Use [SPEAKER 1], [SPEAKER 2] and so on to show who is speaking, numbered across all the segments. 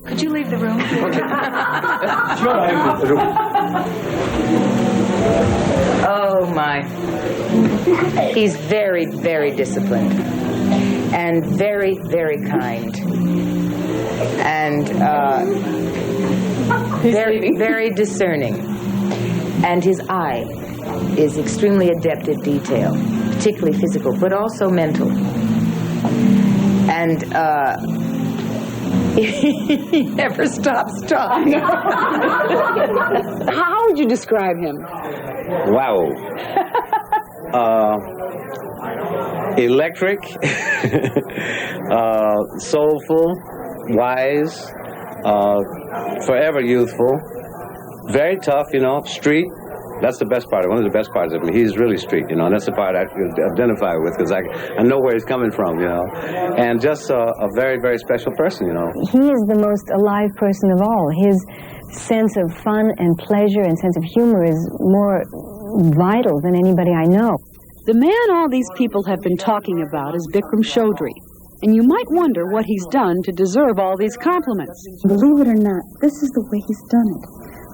[SPEAKER 1] Could you leave the room?
[SPEAKER 2] Okay. Sure, I'll leave the room.
[SPEAKER 3] Oh, my. He's very, very disciplined. And very, very kind. And very, very discerning. And his eye is extremely adept at detail, particularly physical, but also mental. And he never stops talking.
[SPEAKER 4] How would you describe him?
[SPEAKER 5] Wow. Electric, soulful, wise, forever youthful, very tough, you know, street. That's the best part. One of the best parts of him. He's really street, you know, and that's the part I could identify with because I know where he's coming from, you know. And just a very, very special person, you know.
[SPEAKER 6] He is the most alive person of all. His sense of fun and pleasure and sense of humor is more vital than anybody I know.
[SPEAKER 4] The man all these people have been talking about is Bikram Chaudhry. And you might wonder what he's done to deserve all these compliments.
[SPEAKER 7] Believe it or not, this is the way he's done it.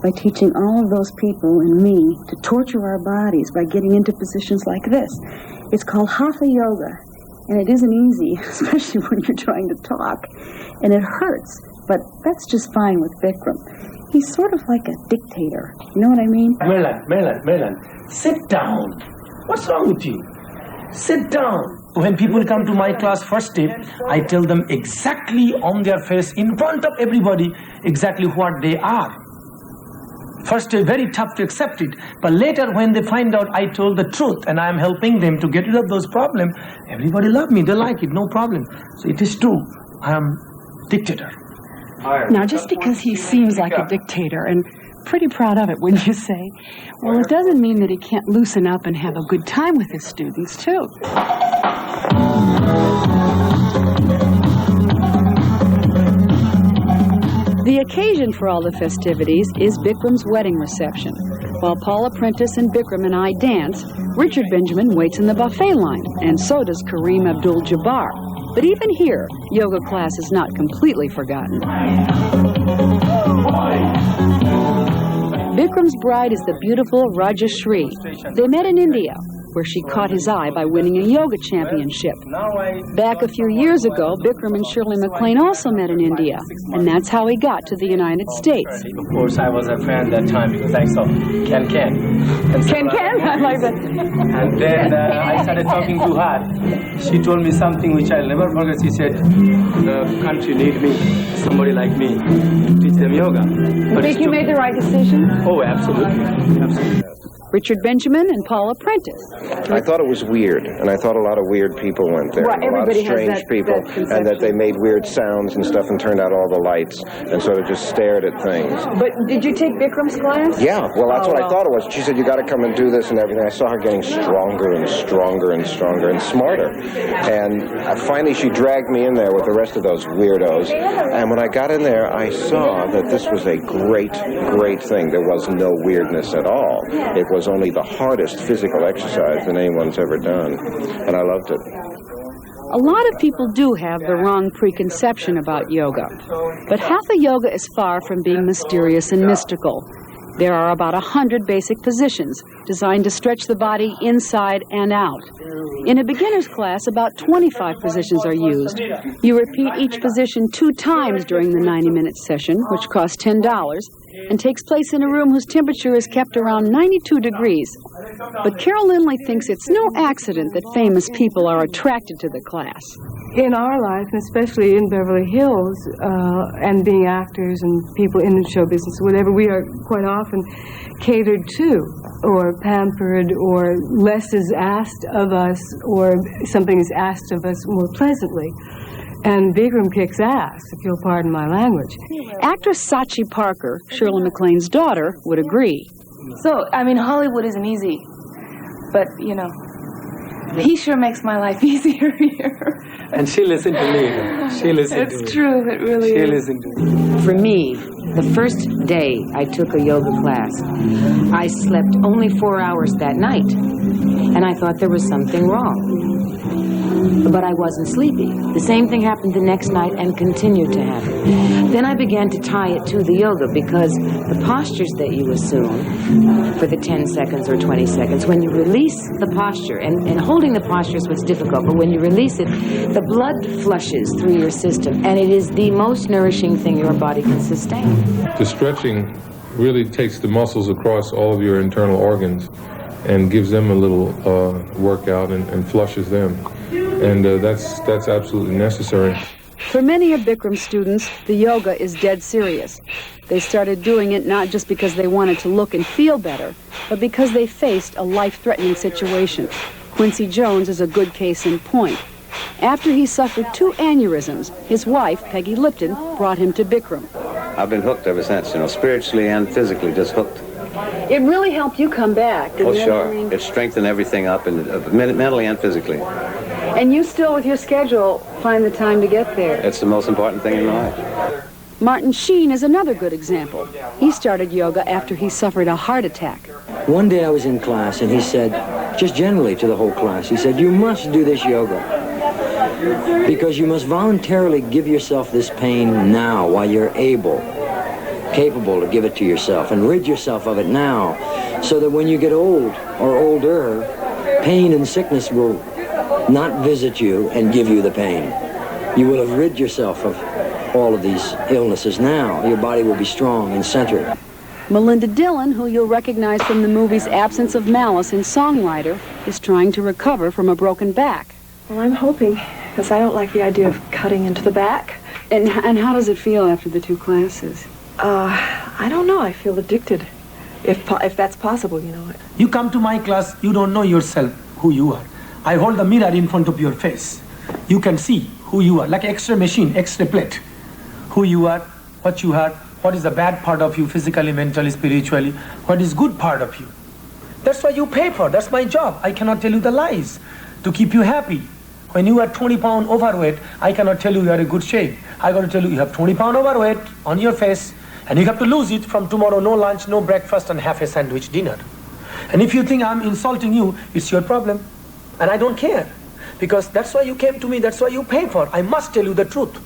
[SPEAKER 7] By teaching all of those people and me to torture our bodies by getting into positions like this. It's called hatha yoga, and it isn't easy, especially when you're trying to talk. And it hurts, but that's just fine with Vikram. He's sort of like a dictator. You know what I mean?
[SPEAKER 2] Marilyn, sit down. What's wrong with you? Sit down. When people come to my class first day, I tell them exactly on their face, in front of everybody, exactly what they are. First, it's very tough to accept it. But later, when they find out I told the truth and I'm helping them to get rid of those problems, everybody love me. They like it, no problem. So it is true. I am dictator.
[SPEAKER 4] Now, just because he seems like a dictator, and pretty proud of it, wouldn't you say? Well, it doesn't mean that he can't loosen up and have a good time with his students, too. The occasion for all the festivities is Bikram's wedding reception. While Paula Prentice and Bikram and I dance, Richard Benjamin waits in the buffet line, and so does Kareem Abdul-Jabbar. But even here, yoga class is not completely forgotten. Bikram's bride is the beautiful Rajashri. They met in India, where she caught his eye by winning a yoga championship. Back a few years ago, Bikram and Shirley MacLaine also met in India, and that's how he got to the United States.
[SPEAKER 2] Of course, I was a fan that time because I saw Ken.
[SPEAKER 4] I like that.
[SPEAKER 2] And then I started talking to her. She told me something which I'll never forget. She said, the country needs me, somebody like me, to teach them yoga.
[SPEAKER 4] You think you made the right decision?
[SPEAKER 2] Oh, absolutely.
[SPEAKER 4] Richard Benjamin and Paula Prentice.
[SPEAKER 8] I thought it was weird, and I thought a lot of weird people went there.
[SPEAKER 4] Well,
[SPEAKER 8] and a lot of strange people, and that they made weird sounds and stuff and turned out all the lights and sort of just stared at things.
[SPEAKER 4] But did you take Bikram's class?
[SPEAKER 8] Yeah, well, that's what I thought it was. She said, you got to come and do this and everything. I saw her getting stronger and stronger and stronger and smarter. And finally she dragged me in there with the rest of those weirdos. And when I got in there, I saw that this was a great, great thing. There was no weirdness at all. It was only the hardest physical exercise that anyone's ever done, and I loved it.
[SPEAKER 4] A lot of people do have the wrong preconception about yoga, but hatha yoga is far from being mysterious and mystical. There are about 100 basic positions designed to stretch the body inside and out. In a beginner's class, about 25 positions are used. You repeat each position 2 times during the 90-minute session, which costs $10, and takes place in a room whose temperature is kept around 92 degrees. But Carol Lindley thinks it's no accident that famous people are attracted to the class.
[SPEAKER 9] In our life, especially in Beverly Hills, and being actors and people in the show business, whatever, we are quite often catered to, or pampered, or less is asked of us, or something is asked of us more pleasantly. And Vikram kicks ass, if you'll pardon my language.
[SPEAKER 4] Actress Sachi Parker, Shirley MacLaine's daughter, would agree.
[SPEAKER 1] So, I mean, Hollywood isn't easy, but, you know, he sure makes my life easier here.
[SPEAKER 2] And she listened to me. She listened to me.
[SPEAKER 1] It's true, it really is.
[SPEAKER 2] She listened to me.
[SPEAKER 3] For me, the first day I took a yoga class, I slept only 4 hours that night, and I thought there was something wrong. but I wasn't sleepy. The same thing happened the next night and continued to happen. Then I began to tie it to the yoga because the postures that you assume for the 10 seconds or 20 seconds, when you release the posture, and holding the posture is what's difficult, but when you release it, the blood flushes through your system, and it is the most nourishing thing your body can sustain.
[SPEAKER 10] The stretching really takes the muscles across all of your internal organs and gives them a little workout and flushes them. And that's absolutely necessary.
[SPEAKER 4] For many of Bikram's students, the yoga is dead serious. They started doing it not just because they wanted to look and feel better, but because they faced a life-threatening situation. Quincy Jones is a good case in point. After he suffered 2 aneurysms, his wife, Peggy Lipton, brought him to Bikram.
[SPEAKER 5] I've been hooked ever since, you know, spiritually and physically, just hooked.
[SPEAKER 4] It really helped you come back, didn't it?
[SPEAKER 5] Oh, sure.
[SPEAKER 4] I mean,
[SPEAKER 5] It strengthened everything up, and mentally and physically.
[SPEAKER 4] and you still, with your schedule, find the time to get there.
[SPEAKER 5] It's the most important thing in life.
[SPEAKER 4] Martin Sheen is another good example. He started yoga after he suffered a heart attack.
[SPEAKER 11] One day I was in class and he said, just generally to the whole class, he said, you must do this yoga because you must voluntarily give yourself this pain now while you're capable to give it to yourself and rid yourself of it now so that when you get old or older, pain and sickness will not visit you and give you the pain. You will have rid yourself of all of these illnesses now. Your body will be strong and centered.
[SPEAKER 4] Melinda Dillon, who you'll recognize from the movie's Absence of Malice and Songwriter, is trying to recover from a broken back.
[SPEAKER 12] Well, I'm hoping, because I don't like the idea of cutting into the back.
[SPEAKER 4] And how does it feel after the 2 classes?
[SPEAKER 12] I don't know. I feel addicted, if that's possible, you know.
[SPEAKER 2] You come to my class, you don't know yourself, who you are. I hold the mirror in front of your face. You can see who you are, like X-ray machine, X-ray plate. Who you are, what you are, what is the bad part of you, physically, mentally, spiritually, what is good part of you. That's what you pay for. That's my job. I cannot tell you the lies to keep you happy. When you are 20 pound overweight, I cannot tell you you are in good shape. I got to tell you you have 20 pound overweight on your face, and you have to lose it from tomorrow. No lunch, no breakfast, and half a sandwich dinner. And if you think I'm insulting you, it's your problem. And I don't care. Because that's why you came to me, that's why you pay for. I must tell you the truth.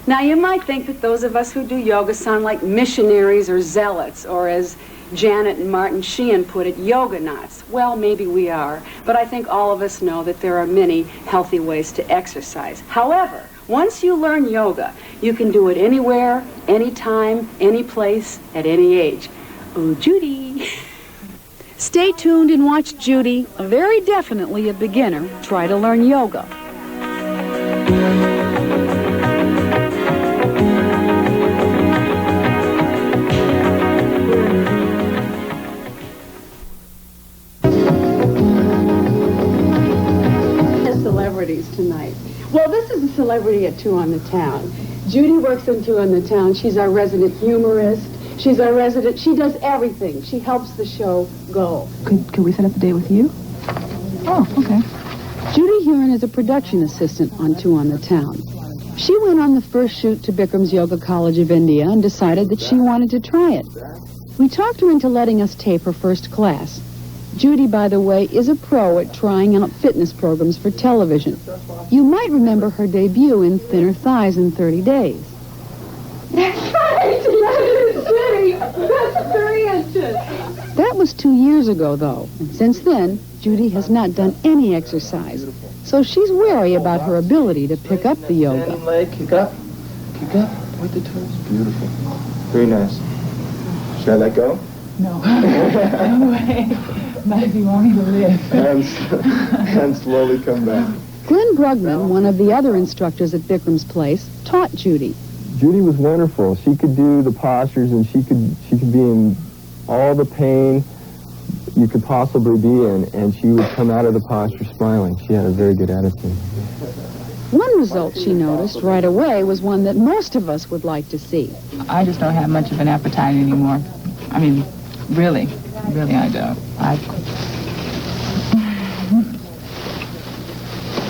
[SPEAKER 4] Now, you might think that those of us who do yoga sound like missionaries or zealots, or as Janet and Martin Sheehan put it, yoga-nauts. Well, maybe we are, but I think all of us know that there are many healthy ways to exercise. However, once you learn yoga, you can do it anywhere, anytime, any place, at any age. Oh, Judy. Stay tuned and watch Judy, very definitely a beginner, try to learn yoga. Celebrities tonight. Well, this is a celebrity at 2 on the Town. Judy works on 2 on the Town. She's our resident humorist. She's our resident. She does everything. She helps the show go.
[SPEAKER 12] Could we set up a day with you? Oh, okay.
[SPEAKER 4] Judy Huron is a production assistant on 2 on the Town. She went on the first shoot to Bikram's Yoga College of India and decided that she wanted to try it. We talked her into letting us tape her first class. Judy, by the way, is a pro at trying out fitness programs for television. You might remember her debut in Thinner Thighs in 30 Days.
[SPEAKER 13] That's right! That's brilliant!
[SPEAKER 4] That was 2 years ago, though. And since then, Judy has not done any exercise. So she's wary about her ability to pick up the yoga.
[SPEAKER 14] Standing leg, kick up, with the toes. Beautiful. Very nice. Should I let go?
[SPEAKER 12] No. No way. Not if you want me to live.
[SPEAKER 14] And slowly come back.
[SPEAKER 4] Glenn Brugman, one of the other instructors at Bikram's place, taught Judy.
[SPEAKER 14] Judy was wonderful. She could do the postures, and she could be in all the pain you could possibly be in, and she would come out of the posture smiling. She had a very good attitude.
[SPEAKER 4] One result she noticed right away was one that most of us would like to see.
[SPEAKER 12] I just don't have much of an appetite anymore. I mean, really I don't.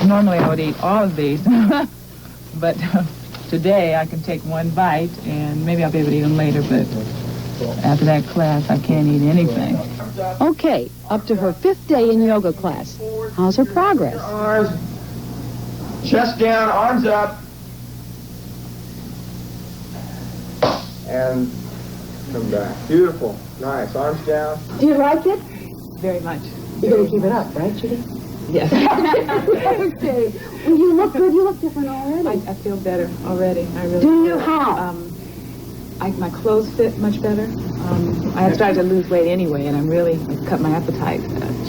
[SPEAKER 12] Normally I would eat all of these, but today I can take one bite and maybe I'll be able to eat them later, but after that class I can't eat anything.
[SPEAKER 4] Okay, up to her 5th day in yoga class. How's her progress?
[SPEAKER 14] Chest down, arms up. And come back. Beautiful. Nice. Arms down.
[SPEAKER 12] Do you like it? Very much.
[SPEAKER 3] You're going to keep it up, right, Judy?
[SPEAKER 12] Yes.
[SPEAKER 7] Okay. Well, you look good. You look different already.
[SPEAKER 12] I feel better already. I really
[SPEAKER 7] Do you?
[SPEAKER 12] feel.
[SPEAKER 7] How?
[SPEAKER 12] My clothes fit much better. I had started to lose weight anyway, and I've cut my appetite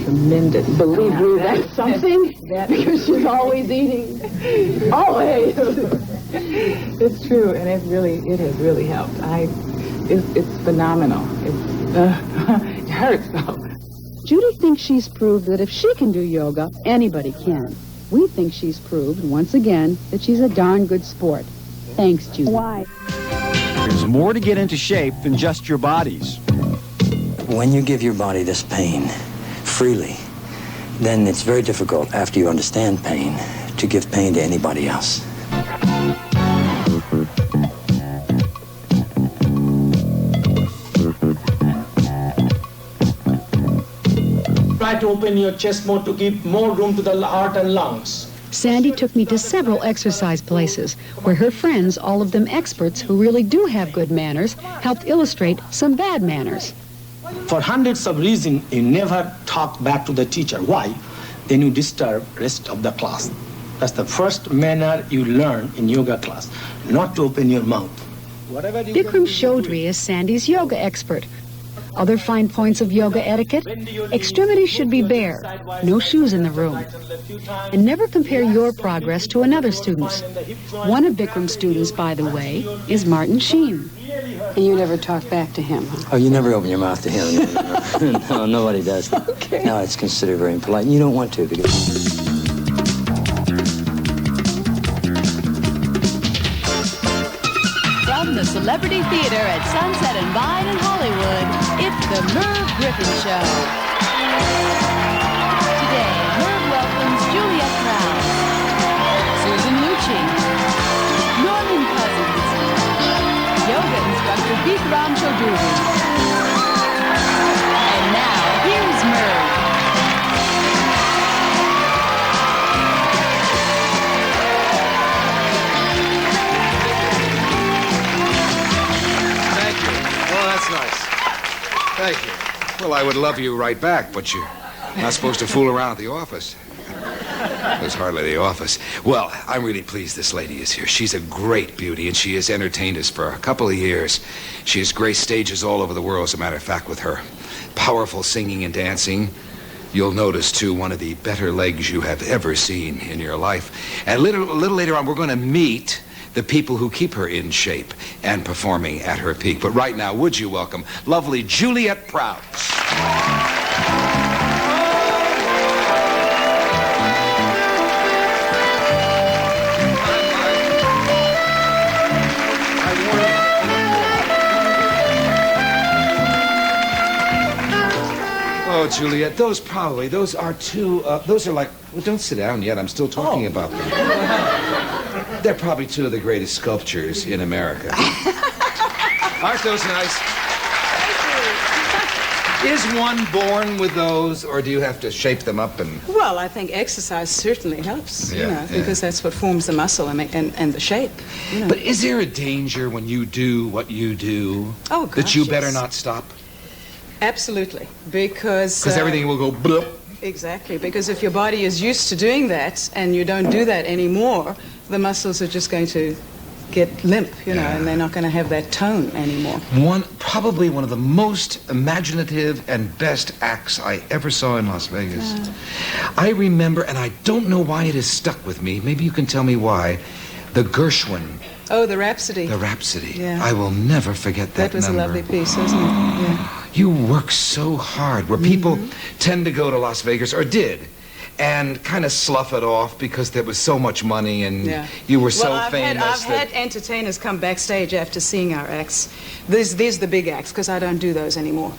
[SPEAKER 12] tremendous.
[SPEAKER 7] Believe me, that's something. Because she's always eating. Always.
[SPEAKER 12] It's true, and it has really helped. It's phenomenal. It hurts though.
[SPEAKER 4] Judy thinks she's proved that if she can do yoga, anybody can. We think she's proved, once again, that she's a darn good sport. Thanks, Judy.
[SPEAKER 7] Why?
[SPEAKER 15] There's more to get into shape than just your bodies.
[SPEAKER 11] When you give your body this pain freely, then it's very difficult, after you understand pain, to give pain to anybody else.
[SPEAKER 2] Try to open your chest more to give more room to the heart and lungs.
[SPEAKER 4] Sandy took me to several exercise places where her friends, all of them experts who really do have good manners, helped illustrate some bad manners.
[SPEAKER 2] For hundreds of reasons, you never talk back to the teacher. Why? Then you disturb rest of the class. That's the first manner you learn in yoga class, not to open your mouth.
[SPEAKER 4] Bikram Chaudhry is Sandy's yoga expert. Other fine points of yoga etiquette: extremities should be bare, no shoes in the room, and never compare your progress to another student's. One of Bikram's students, by the way, is Martin Sheen.
[SPEAKER 7] And you never talk back to him, huh?
[SPEAKER 11] Oh, you never open your mouth to him. No, nobody does.
[SPEAKER 7] Okay.
[SPEAKER 11] No, it's considered very impolite. You don't want to because...
[SPEAKER 16] From the Celebrity Theater at Sunset and Vine in Hollywood, it's the Merv Griffin Show. Today, Merv welcomes Juliet Prowse, Susan Lucci, Norman Cousins, yoga instructor Bikram Chaudhry. And now, here's Merv.
[SPEAKER 17] That's nice. Thank you. Well, I would love you right back, but you're not supposed to fool around at the office. It's hardly the office. Well, I'm really pleased this lady is here. She's a great beauty, and she has entertained us for a couple of years. She has graced stages all over the world, as a matter of fact, with her powerful singing and dancing. You'll notice, too, one of the better legs you have ever seen in your life. And a little later on, we're going to meet the people who keep her in shape and performing at her peak. But right now, would you welcome lovely Juliet Prowse. Oh, Juliet, those are like, well, don't sit down yet. I'm still talking about them. They're probably two of the greatest sculptures in America. Aren't those nice? Is one born with those, or do you have to shape them up and...
[SPEAKER 18] Well, I think exercise certainly helps,
[SPEAKER 17] Yeah,
[SPEAKER 18] because that's what forms the muscle and the shape. You know.
[SPEAKER 17] But is there a danger when you do what you do
[SPEAKER 18] Oh, gosh,
[SPEAKER 17] that you
[SPEAKER 18] yes.
[SPEAKER 17] better not stop?
[SPEAKER 18] Absolutely, because...
[SPEAKER 17] Because everything will go blip.
[SPEAKER 18] Exactly, because if your body is used to doing that and you don't do that anymore, the muscles are just going to get limp, and they're not going to have that tone anymore.
[SPEAKER 17] Probably one of the most imaginative and best acts I ever saw in Las Vegas. I remember, and I don't know why it has stuck with me, maybe you can tell me why, the Gershwin.
[SPEAKER 18] Oh, the Rhapsody.
[SPEAKER 17] The Rhapsody.
[SPEAKER 18] Yeah.
[SPEAKER 17] I will never forget that
[SPEAKER 18] That was
[SPEAKER 17] number.
[SPEAKER 18] a lovely piece, wasn't it? Yeah.
[SPEAKER 17] You work so hard, where people tend to go to Las Vegas, or did, and kind of slough it off because there was so much money and you were so famous.
[SPEAKER 18] I've had entertainers come backstage after seeing our acts. There's the big acts, because I don't do those anymore.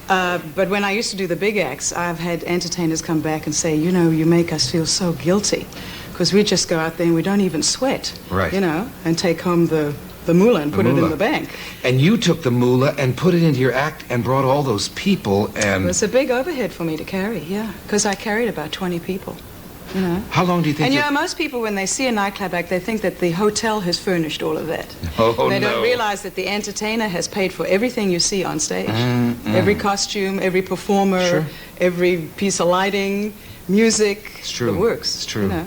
[SPEAKER 18] But when I used to do the big acts, I've had entertainers come back and say, you make us feel so guilty, because we just go out there and we don't even sweat,
[SPEAKER 17] Right.
[SPEAKER 18] And take home the moolah and put it in the bank.
[SPEAKER 17] And you took the moolah and put it into your act and brought all those people and...
[SPEAKER 18] It was a big overhead for me to carry, because I carried about 20 people. You know?
[SPEAKER 17] How long do you think?
[SPEAKER 18] And you know, most people, when they see a nightclub act, they think that the hotel has furnished all of that.
[SPEAKER 17] Oh,
[SPEAKER 18] they
[SPEAKER 17] no.
[SPEAKER 18] don't realize that the entertainer has paid for everything you see on stage. Every costume, every performer,
[SPEAKER 17] Sure.
[SPEAKER 18] every piece of lighting, music.
[SPEAKER 17] It's true.
[SPEAKER 18] The works.
[SPEAKER 17] It's true.
[SPEAKER 18] You know?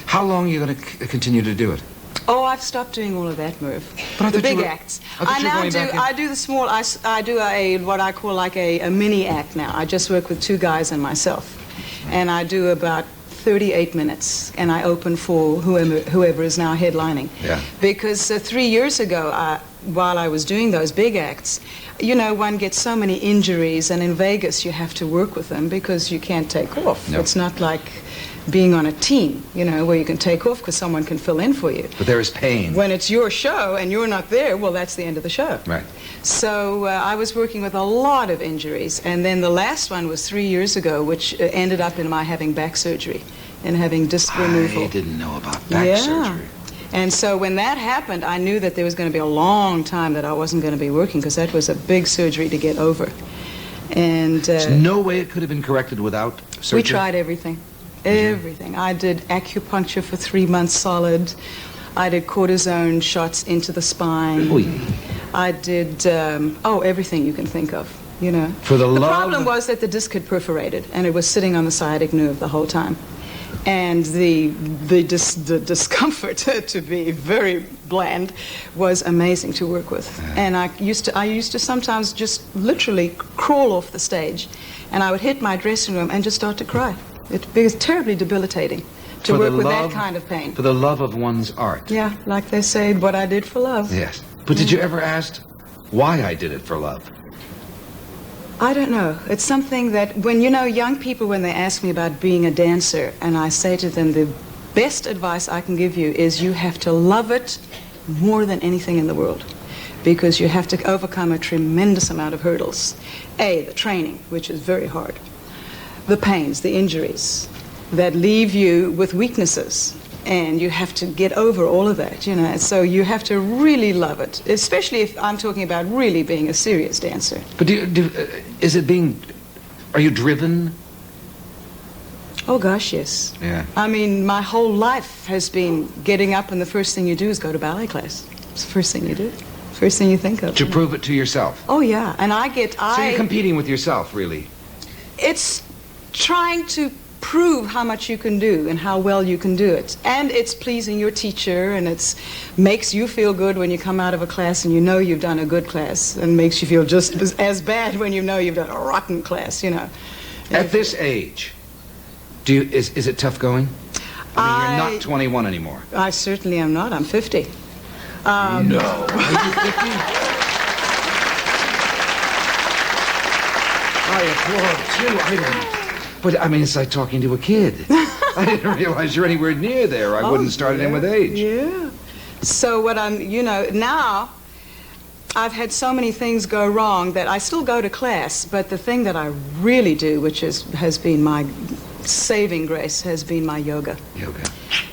[SPEAKER 17] How long are you going to continue to do it?
[SPEAKER 18] Oh, I've stopped doing all of that, Merv.
[SPEAKER 17] But I
[SPEAKER 18] The
[SPEAKER 17] thought you
[SPEAKER 18] big
[SPEAKER 17] were-
[SPEAKER 18] acts.
[SPEAKER 17] I thought you were
[SPEAKER 18] now
[SPEAKER 17] going
[SPEAKER 18] do.
[SPEAKER 17] back in-
[SPEAKER 18] I do the small. I do what I call like a mini act now. I just work with 2 guys and myself, and I do about 38 minutes, and I open for whoever is now headlining.
[SPEAKER 17] Yeah.
[SPEAKER 18] Because 3 years ago, while I was doing those big acts, you know, one gets so many injuries, and in Vegas you have to work with them because you can't take off.
[SPEAKER 17] No.
[SPEAKER 18] It's not like being on a team, you know, where you can take off because someone can fill in for you.
[SPEAKER 17] But there is pain.
[SPEAKER 18] When it's your show and you're not there, well, that's the end of the show.
[SPEAKER 17] Right.
[SPEAKER 18] So I was working with a lot of injuries, and then the last one was 3 years ago, which ended up in my having back surgery and having disc removal.
[SPEAKER 17] I didn't know about back surgery.
[SPEAKER 18] And so when that happened, I knew that there was going to be a long time that I wasn't going to be working because that was a big surgery to get over. And
[SPEAKER 17] There's no way it could have been corrected without surgery?
[SPEAKER 18] we tried everything. Everything. I did acupuncture for 3 months solid. I did cortisone shots into the spine. I did, everything you can think of, you know.
[SPEAKER 17] For the love-
[SPEAKER 18] problem was that the disc had perforated, and it was sitting on the sciatic nerve the whole time. And the discomfort, to be very bland, was amazing to work with. And I used to sometimes just literally crawl off the stage, and I would hit my dressing room and just start to cry. It was terribly debilitating to
[SPEAKER 17] For the
[SPEAKER 18] work with that
[SPEAKER 17] love-
[SPEAKER 18] kind of pain.
[SPEAKER 17] For the love of one's art.
[SPEAKER 18] Yeah, like they say, what I did for love.
[SPEAKER 17] Yes. But did you ever ask why I did it for love?
[SPEAKER 18] I don't know. It's something that when, you know, young people, when they ask me about being a dancer, and I say to them, the best advice I can give you is you have to love it more than anything in the world, because you have to overcome a tremendous amount of hurdles. The training, which is very hard. The pains, the injuries that leave you with weaknesses, and you have to get over all of that, you know. And so you have to really love it, especially if I'm talking about really being a serious dancer.
[SPEAKER 17] But are you driven?
[SPEAKER 18] Oh gosh, yes.
[SPEAKER 17] Yeah.
[SPEAKER 18] I mean, my whole life has been getting up and the first thing you do is go to ballet class. It's the first thing you do. First thing you think of.
[SPEAKER 17] To prove it to yourself.
[SPEAKER 18] Oh yeah, and
[SPEAKER 17] So you're competing with yourself, really.
[SPEAKER 18] It's trying to prove how much you can do and how well you can do it. And it's pleasing your teacher, and it's makes you feel good when you come out of a class and you know you've done a good class, and makes you feel just as bad when you know you've done a rotten class, you know.
[SPEAKER 17] At this age, is it tough going? I mean, you're not 21 anymore.
[SPEAKER 18] I certainly am not. I'm 50.
[SPEAKER 17] No. Are you 50? But I mean, it's like talking to a kid. I didn't realize you're anywhere near there. I wouldn't start it in with age.
[SPEAKER 18] Yeah. So what now I've had so many things go wrong that I still go to class, but the thing that I really do, which has been my saving grace, has been my yoga.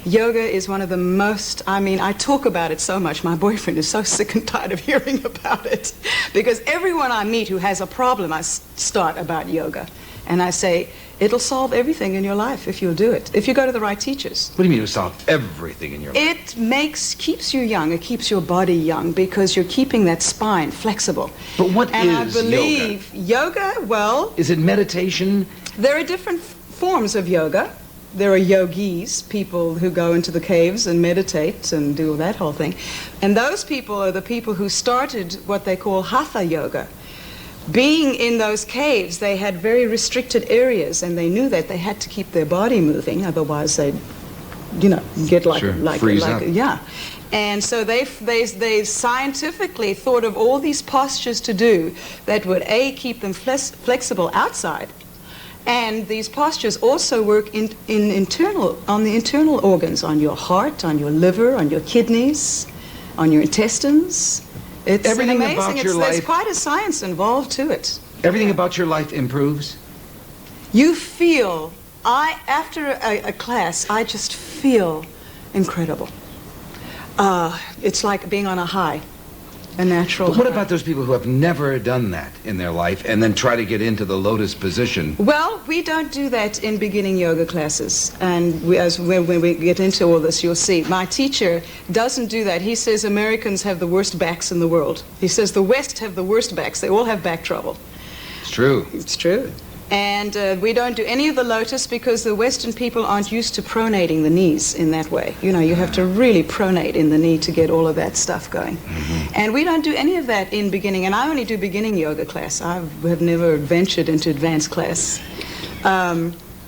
[SPEAKER 18] Yoga is one of the most, I talk about it so much. My boyfriend is so sick and tired of hearing about it. Because everyone I meet who has a problem, I start about yoga. And I say, it'll solve everything in your life if you'll do it, if you go to the right teachers.
[SPEAKER 17] What do you mean it'll solve everything in your life?
[SPEAKER 18] It keeps you young. It keeps your body young because you're keeping that spine flexible.
[SPEAKER 17] But what
[SPEAKER 18] and
[SPEAKER 17] is
[SPEAKER 18] I believe yoga, well...
[SPEAKER 17] Is it meditation?
[SPEAKER 18] There are different forms of yoga. There are yogis, people who go into the caves and meditate and do that whole thing. And those people are the people who started what they call hatha yoga. Being in those caves, they had very restricted areas, and they knew that they had to keep their body moving, otherwise they'd, get
[SPEAKER 17] freeze up.
[SPEAKER 18] Yeah. And so they scientifically thought of all these postures to do that would keep them flexible outside, and these postures also work on the internal organs, on your heart, on your liver, on your kidneys, on your intestines. It's
[SPEAKER 17] everything
[SPEAKER 18] amazing.
[SPEAKER 17] About your life,
[SPEAKER 18] there's quite a science involved to it.
[SPEAKER 17] Everything about your life improves?
[SPEAKER 18] You feel, after a class, I just feel incredible. It's like being on a high. a natural.
[SPEAKER 17] But what about those people who have never done that in their life and then try to get into the lotus position?
[SPEAKER 18] Well, we don't do that in beginning yoga classes. And when we get into all this, you'll see. My teacher doesn't do that. He says Americans have the worst backs in the world. He says the West have the worst backs. They all have back trouble.
[SPEAKER 17] It's true.
[SPEAKER 18] It's true. And we don't do any of the lotus because the Western people aren't used to pronating the knees in that way. You know, you have to really pronate in the knee to get all of that stuff going. And we don't do any of that in beginning. And I only do beginning yoga class. I have never ventured into advanced class.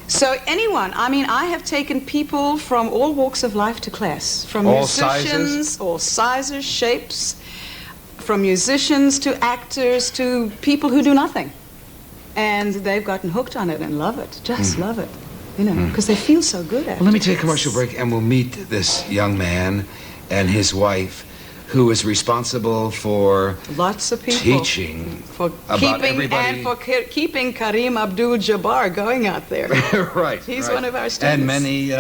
[SPEAKER 18] So anyone, I mean, I have taken people from all walks of life to class. From
[SPEAKER 17] all
[SPEAKER 18] musicians,
[SPEAKER 17] sizes?
[SPEAKER 18] all sizes, shapes, from musicians to actors to people who do nothing. And they've gotten hooked on it and love it, just love it, you know, because they feel so good at it.
[SPEAKER 17] Well, let me take a commercial break and we'll meet this young man and his wife who is responsible for
[SPEAKER 18] lots of people
[SPEAKER 17] teaching
[SPEAKER 18] for
[SPEAKER 17] about
[SPEAKER 18] keeping
[SPEAKER 17] everybody.
[SPEAKER 18] and for keeping Kareem Abdul-Jabbar going out there.
[SPEAKER 17] Right.
[SPEAKER 18] He's
[SPEAKER 17] right.
[SPEAKER 18] one of our students.
[SPEAKER 17] And many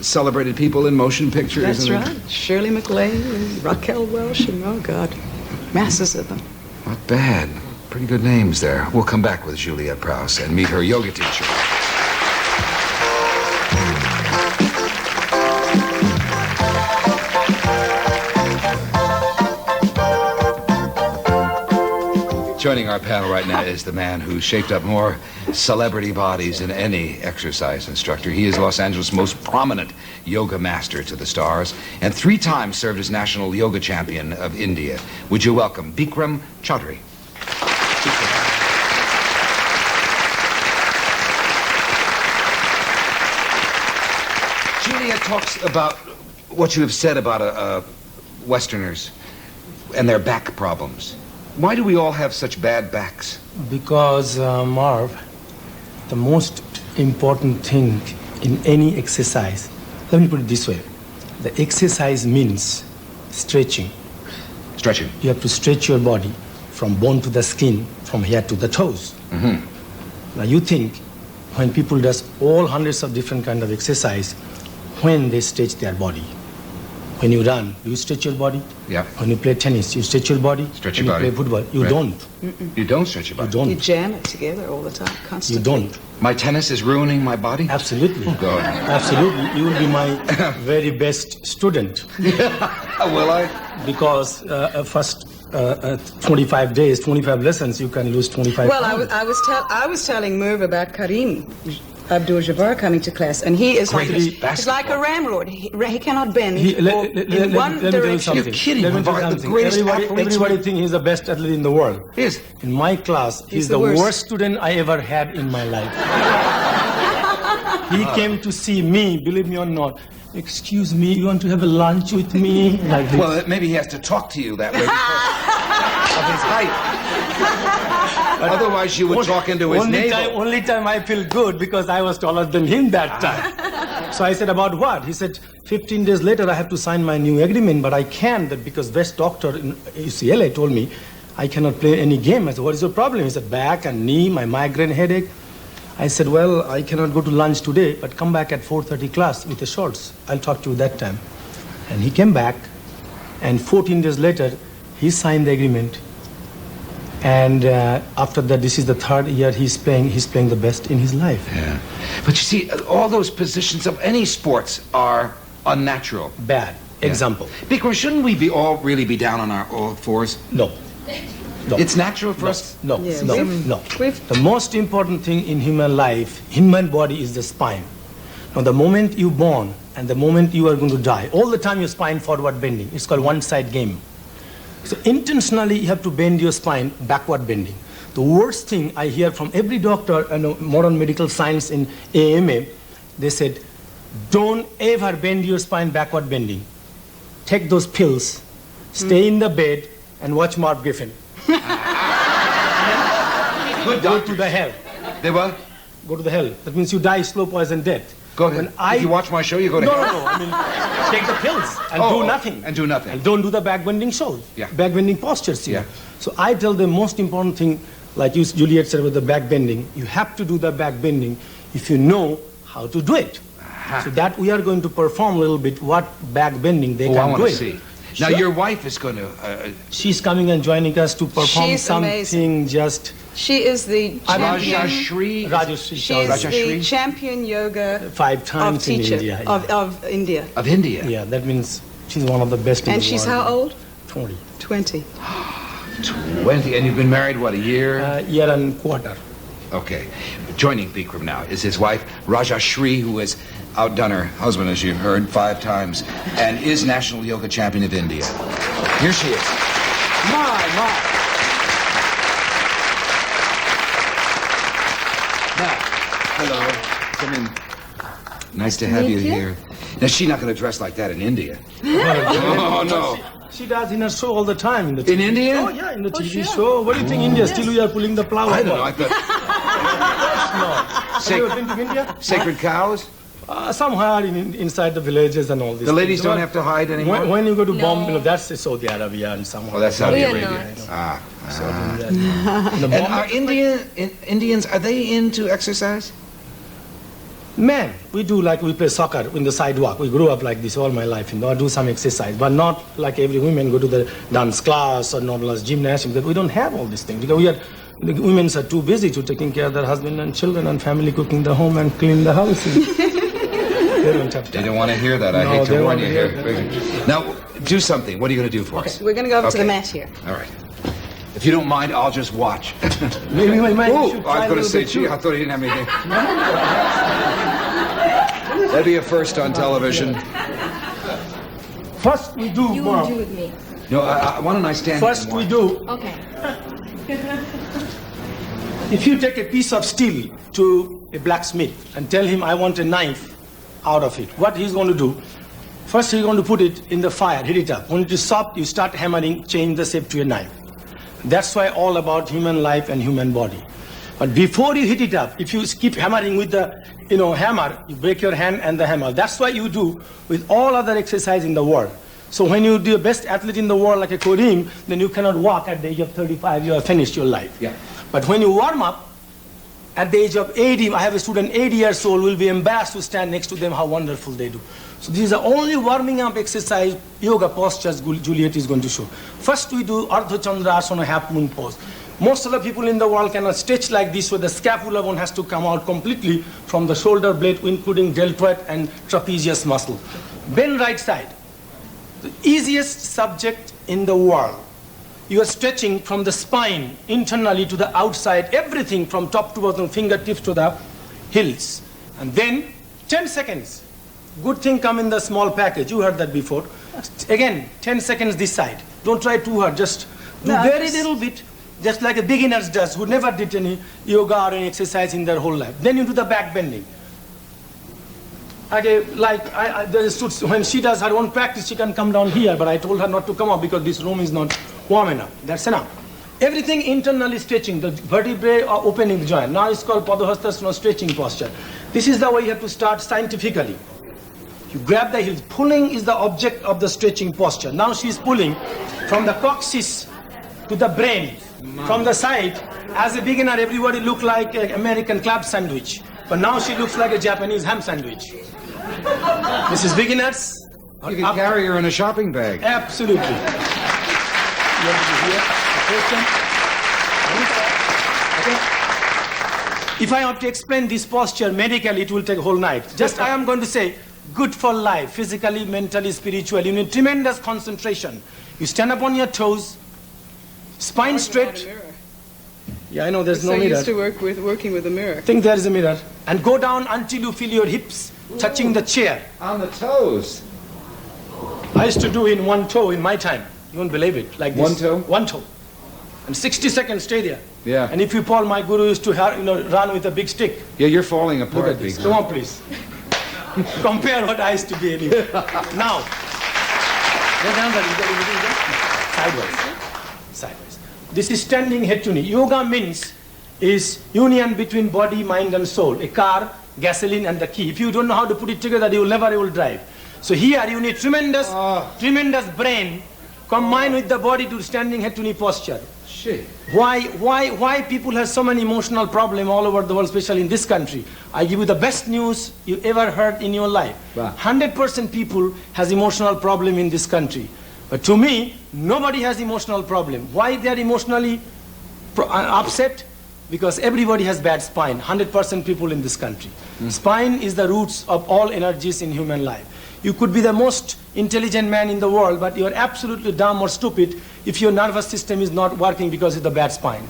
[SPEAKER 17] celebrated people in motion pictures.
[SPEAKER 18] That's
[SPEAKER 17] and
[SPEAKER 18] right. Shirley MacLaine and Raquel Welch and, oh, God, masses of them.
[SPEAKER 17] Not bad. Pretty good names there. We'll come back with Juliet Prowse and meet her yoga teacher. Joining our panel right now is the man who shaped up more celebrity bodies than any exercise instructor. He is Los Angeles' most prominent yoga master to the stars and 3 times served as national yoga champion of India. Would you welcome Bikram Chaudhary? Juliet talks about what you have said about Westerners and their back problems. Why do we all have such bad backs?
[SPEAKER 2] Because, Marv, the most important thing in any exercise, let me put it this way, the exercise means stretching.
[SPEAKER 17] Stretching.
[SPEAKER 2] You have to stretch your body from bone to the skin, from here to the toes. Now you think when people does all hundreds of different kind of exercise, when they stretch their body. When you run, do you stretch your body?
[SPEAKER 17] Yeah.
[SPEAKER 2] When you play tennis, you stretch your body?
[SPEAKER 17] Stretch your
[SPEAKER 2] when
[SPEAKER 17] body.
[SPEAKER 2] you play football, you
[SPEAKER 17] Right.
[SPEAKER 2] don't.
[SPEAKER 17] You don't stretch your body.
[SPEAKER 2] You don't.
[SPEAKER 18] You jam it together all the time, constantly.
[SPEAKER 2] You don't.
[SPEAKER 17] My tennis is ruining my body?
[SPEAKER 2] Absolutely.
[SPEAKER 17] Oh, God.
[SPEAKER 2] Absolutely. You will be my very best student.
[SPEAKER 17] Will I?
[SPEAKER 2] Because first 25 days, 25 lessons, you can lose 25
[SPEAKER 18] Well,
[SPEAKER 2] pounds.
[SPEAKER 18] I was telling Merv about Kareem Abdul-Jabbar coming to class, and he is he's like a ramrod. He cannot bend in one
[SPEAKER 2] let me tell you
[SPEAKER 18] direction.
[SPEAKER 2] something.
[SPEAKER 17] You're kidding.
[SPEAKER 2] Let me tell you
[SPEAKER 17] The
[SPEAKER 2] something.
[SPEAKER 17] greatest athletes
[SPEAKER 2] Everybody thinks he's the best athlete in the world.
[SPEAKER 17] Yes.
[SPEAKER 2] In my class, he's
[SPEAKER 18] the
[SPEAKER 2] the
[SPEAKER 18] worst.
[SPEAKER 2] worst student I ever had in my life. He came to see me, believe me or not. Excuse me, you want to have a lunch with me? Like this.
[SPEAKER 17] Well, maybe he has to talk to you that way because of his height. Otherwise, you would talk into his navel.
[SPEAKER 2] Only time I feel good because I was taller than him that time. So I said, about what? He said, 15 days later, I have to sign my new agreement, but I can't because best doctor in UCLA told me I cannot play any game. I said, what is your problem? He said, back and knee, my migraine headache. I said, well, I cannot go to lunch today, but come back at 4:30 class with the shorts. I'll talk to you that time. And he came back, and 14 days later, he signed the agreement. And after that, this is the 3rd year he's playing the best in his life.
[SPEAKER 17] Yeah. But you see, all those positions of any sports are unnatural.
[SPEAKER 2] Bad.
[SPEAKER 17] Yeah.
[SPEAKER 2] Example.
[SPEAKER 17] Bikram, shouldn't we all really be down on our all fours?
[SPEAKER 2] No. No.
[SPEAKER 17] It's natural for us?
[SPEAKER 2] No,
[SPEAKER 18] Yeah,
[SPEAKER 2] no, no. The most important thing in human life, human body, is the spine. Now, the moment you born and the moment you are going to die, all the time your spine forward bending. It's called one-side game. So intentionally, you have to bend your spine backward bending. The worst thing I hear from every doctor and modern medical science in AMA, they said, don't ever bend your spine backward bending. Take those pills, stay in the bed, and watch Marv Griffin.
[SPEAKER 17] Good
[SPEAKER 2] Go
[SPEAKER 17] doctors.
[SPEAKER 2] to the hell.
[SPEAKER 17] They what?
[SPEAKER 2] Go to the hell. That means you die slow poison death.
[SPEAKER 17] Go ahead. If you watch my show, you go to
[SPEAKER 2] No,
[SPEAKER 17] hell.
[SPEAKER 2] no, no. I mean, take the pills and do nothing.
[SPEAKER 17] And do nothing.
[SPEAKER 2] And don't do the back bending shows.
[SPEAKER 17] Yeah.
[SPEAKER 2] Back bending postures here.
[SPEAKER 17] Yeah.
[SPEAKER 2] So I tell the most important thing, like you, Juliet said with the back bending, you have to do the back bending if you know how to do it. So that we are going to perform a little bit what back bending they
[SPEAKER 17] I
[SPEAKER 2] can
[SPEAKER 17] want
[SPEAKER 2] do
[SPEAKER 17] to
[SPEAKER 2] it.
[SPEAKER 17] see. Now, your wife is going to...
[SPEAKER 2] she's coming and joining us to perform
[SPEAKER 18] She's
[SPEAKER 2] something
[SPEAKER 18] amazing.
[SPEAKER 2] just...
[SPEAKER 18] She is the champion.
[SPEAKER 17] Rajashri.
[SPEAKER 18] She's the champion yoga
[SPEAKER 2] 5 times in
[SPEAKER 18] teacher
[SPEAKER 2] India.
[SPEAKER 18] of India.
[SPEAKER 17] Of India?
[SPEAKER 2] Yeah, that means she's one of the best in the world.
[SPEAKER 18] And she's how old?
[SPEAKER 2] 20.
[SPEAKER 18] 20.
[SPEAKER 17] 20. And you've been married, what, a year?
[SPEAKER 2] Year and quarter.
[SPEAKER 17] Okay. Joining Bikram now is his wife, Rajashri, who has outdone her husband, as you heard, 5 times, and is National Yoga Champion of India. Here she is. My. Hello. Come in. Nice to have you here. Now, she's not going to dress like that in India. Oh, no.
[SPEAKER 2] She does in her show all the time. In
[SPEAKER 17] India?
[SPEAKER 2] Oh, yeah, in the TV show. What do you think, India? Still we are pulling the plow.
[SPEAKER 17] I don't know. I thought...
[SPEAKER 2] No. Have you ever been to India?
[SPEAKER 17] Sacred cows?
[SPEAKER 2] Somewhere inside the villages and all this.
[SPEAKER 17] The ladies don't have to hide anymore?
[SPEAKER 2] When you go to Bombay, that's Saudi Arabia and somewhere.
[SPEAKER 17] Oh, that's Saudi Arabia. And are Indians, are they into exercise?
[SPEAKER 2] Men, we do like we play soccer in the sidewalk. We grew up like this all my life. I do some exercise, but not like every woman go to the dance class or normal gymnasium. We don't have all these things because the women are too busy to taking care of their husband and children and family, cooking the home and cleaning the house. They don't have time.
[SPEAKER 17] They don't want to hear that. I hate to warn you here. Now, do something. What are you going to do for us?
[SPEAKER 18] We're going to go over to the mat here.
[SPEAKER 17] All right. If you don't mind, I'll just watch.
[SPEAKER 2] Maybe we might.
[SPEAKER 17] I was going to say, gee, I thought he didn't have anything. That'd be a first on television.
[SPEAKER 2] First we do.
[SPEAKER 13] You will do with me.
[SPEAKER 17] No, why don't I stand?
[SPEAKER 2] First we do.
[SPEAKER 13] Okay.
[SPEAKER 2] If you take a piece of steel to a blacksmith and tell him I want a knife out of it, what he's going to do? First he's going to put it in the fire, heat it up. When it is soft, you start hammering, change the shape to a knife. That's why all about human life and human body. But before you hit it up, if you keep hammering with the hammer, you break your hand and the hammer. That's what you do with all other exercise in the world. So when you do the best athlete in the world like a Karim, then you cannot walk at the age of 35, you have finished your life.
[SPEAKER 17] Yeah.
[SPEAKER 2] But when you warm up, at the age of 80, I have a student 80 years old, will be embarrassed to stand next to them how wonderful they do. So these are only warming up exercise, yoga postures Juliet is going to show. First we do Ardha Chandrasana, half moon pose. Most of the people in the world cannot stretch like this, where the scapula bone has to come out completely from the shoulder blade, including deltoid and trapezius muscle. Bend right side. The easiest subject in the world. You are stretching from the spine internally to the outside, everything from top to bottom, fingertips to the heels. And then 10 seconds. Good thing come in the small package. You heard that before. Again, 10 seconds this side. Don't try too hard. Just do very little bit, just like a beginner does, who never did any yoga or any exercise in their whole life. Then you do the back bending. Okay, like when she does her own practice, she can come down here, but I told her not to come up because this room is not warm enough. That's enough. Everything internally stretching, the vertebrae are opening the joint. Now it's called Padahastasana stretching posture. This is the way you have to start scientifically. You grab the heels. Pulling is the object of the stretching posture. Now she's pulling from the coccyx to the brain. From the side, as a beginner, everybody looked like an American club sandwich. But now she looks like a Japanese ham sandwich. This is beginners.
[SPEAKER 17] You can carry her in a shopping bag.
[SPEAKER 2] Absolutely. If I have to explain this posture medically, it will take a whole night. Just I am going to say, good for life, physically, mentally, spiritually. You need tremendous concentration. You stand up on your toes, spine straight. Yeah, I know there's no mirror.
[SPEAKER 18] I used to working with a mirror.
[SPEAKER 2] Think there is a mirror. And go down until you feel your hips touching the chair.
[SPEAKER 17] On the toes.
[SPEAKER 2] I used to do in one toe in my time. You won't believe it. Like this.
[SPEAKER 17] One toe?
[SPEAKER 2] One toe. And 60 seconds, stay there.
[SPEAKER 17] Yeah.
[SPEAKER 2] And if you fall, my guru used to run with a big stick.
[SPEAKER 17] Yeah, you're falling apart.
[SPEAKER 2] Look at this. Come on, please. Compare what I used to be anyway. Now. Sideways. This is standing head to knee. Yoga means is union between body, mind and soul. A car, gasoline and the key. If you don't know how to put it together, you will never able to drive. So here you need tremendous brain combined with the body to standing head to knee posture.
[SPEAKER 17] Shit.
[SPEAKER 2] Why people have so many emotional problems all over the world, especially in this country? I give you the best news you ever heard in your life. 100% people has emotional problem in this country. But to me, nobody has emotional problem. Why they are emotionally upset? Because everybody has bad spine, 100% people in this country. Spine is the roots of all energies in human life. You could be the most intelligent man in the world, but you're absolutely dumb or stupid if your nervous system is not working because of the bad spine.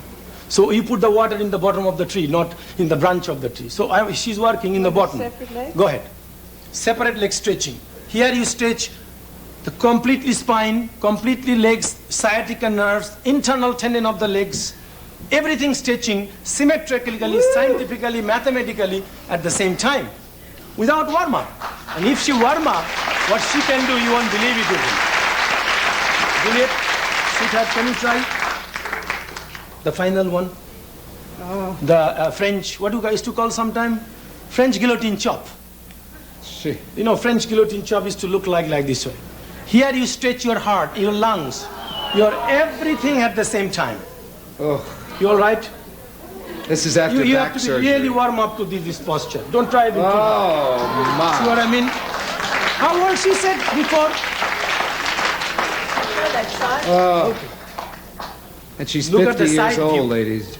[SPEAKER 2] So you put the water in the bottom of the tree, not in the branch of the tree. So she's working in the bottom.
[SPEAKER 9] Separate legs?
[SPEAKER 2] Go ahead. Separate leg stretching. Here you stretch the completely spine, completely legs, sciatica nerves, internal tendon of the legs, everything stretching symmetrically, scientifically, mathematically at the same time, without warm-up. And if she warm up, what she can do, you won't believe it. Juliet, sweetheart, can you try? The final one.
[SPEAKER 9] Oh.
[SPEAKER 2] The French, what do you guys used to call sometime? French guillotine chop. You know, French guillotine chop is to look like this way. Here you stretch your heart, your lungs, your everything at the same time.
[SPEAKER 17] Oh.
[SPEAKER 2] You all right?
[SPEAKER 17] This is after
[SPEAKER 2] you
[SPEAKER 17] back
[SPEAKER 2] have to
[SPEAKER 17] surgery.
[SPEAKER 2] be really warm up to this posture. Don't try it.
[SPEAKER 17] Oh, my.
[SPEAKER 2] See what I mean? How old she said before?
[SPEAKER 17] Oh. And she's
[SPEAKER 2] Look at
[SPEAKER 17] 50
[SPEAKER 2] the
[SPEAKER 17] years
[SPEAKER 2] side
[SPEAKER 17] old,
[SPEAKER 2] view.
[SPEAKER 17] ladies.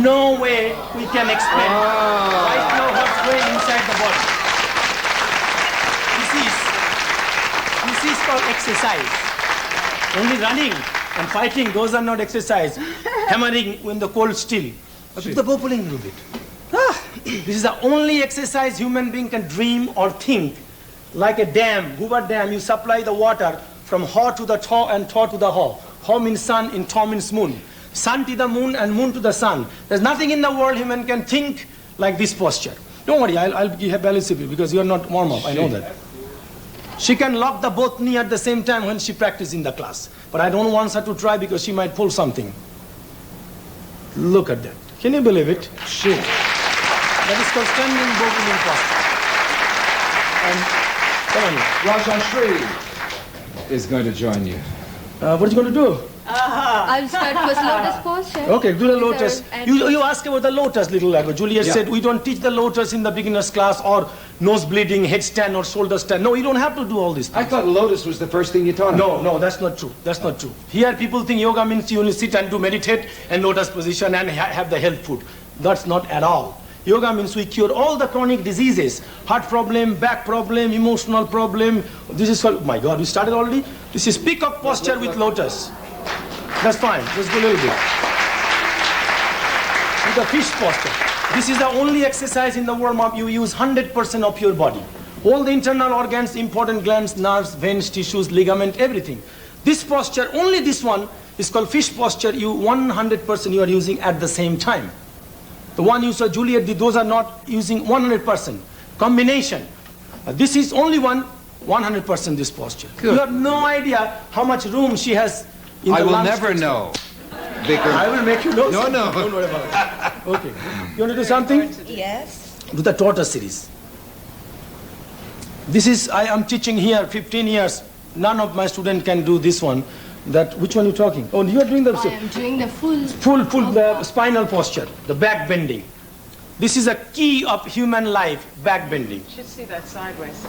[SPEAKER 2] No way we can explain right now what's going inside the body. This is called exercise. Only running and fighting, those are not exercise. Hammering when the cold still. The bubbling a little bit. This is the only exercise human being can dream or think. Like a dam, Hoover Dam, you supply the water from Haw to the Taw and Taw to the Haw. Haw means sun and Taw means moon. Sun to the moon and moon to the sun. There's nothing in the world human can think like this posture. Don't worry, I'll give balance you because you're not warm up, I know that. She can lock the both knee at the same time when she practices in the class. But I don't want her to try because she might pull something. Look at that. Can you believe it? Shit. That is called standing bobbling posture. And come on.
[SPEAKER 17] Raja Shri is going to join you.
[SPEAKER 2] What are you going to do?
[SPEAKER 13] I'll start first lotus posture.
[SPEAKER 2] Okay, do the lotus. You asked about the lotus little ago. Juliet said we don't teach the lotus in the beginner's class or nose bleeding, headstand or shoulder stand. No, you don't have to do all these things.
[SPEAKER 17] I thought lotus was the first thing you taught him.
[SPEAKER 2] No, that's not true. That's not true. Here people think yoga means you only sit and do meditate and lotus position and have the health food. That's not at all. Yoga means we cure all the chronic diseases. Heart problem, back problem, emotional problem. This is called, oh my God, we started already? This is peacock posture with lotus. That's fine. Let's go a little bit. With the fish posture. This is the only exercise in the warm-up you use 100% of your body. All the internal organs, important glands, nerves, veins, tissues, ligament, everything. This posture, only this one, is called fish posture. You 100% you are using at the same time. The one you saw Juliet did, those are not using 100%. Combination. This is only 100% this posture.
[SPEAKER 17] Good.
[SPEAKER 2] You have no idea how much room she has in the
[SPEAKER 17] I will
[SPEAKER 2] lungs.
[SPEAKER 17] never know. Vikram.
[SPEAKER 2] I will make you know.
[SPEAKER 17] No.
[SPEAKER 2] Don't worry about it. Okay. You want to do something?
[SPEAKER 18] Yes.
[SPEAKER 2] Do the tortoise series. This is, I am teaching here 15 years. None of my students can do this one. Which one are you talking? Oh, you are doing the...
[SPEAKER 13] I am doing the full
[SPEAKER 2] the spinal posture, the back bending. This is a key of human life, back bending.
[SPEAKER 18] You should see that sideways.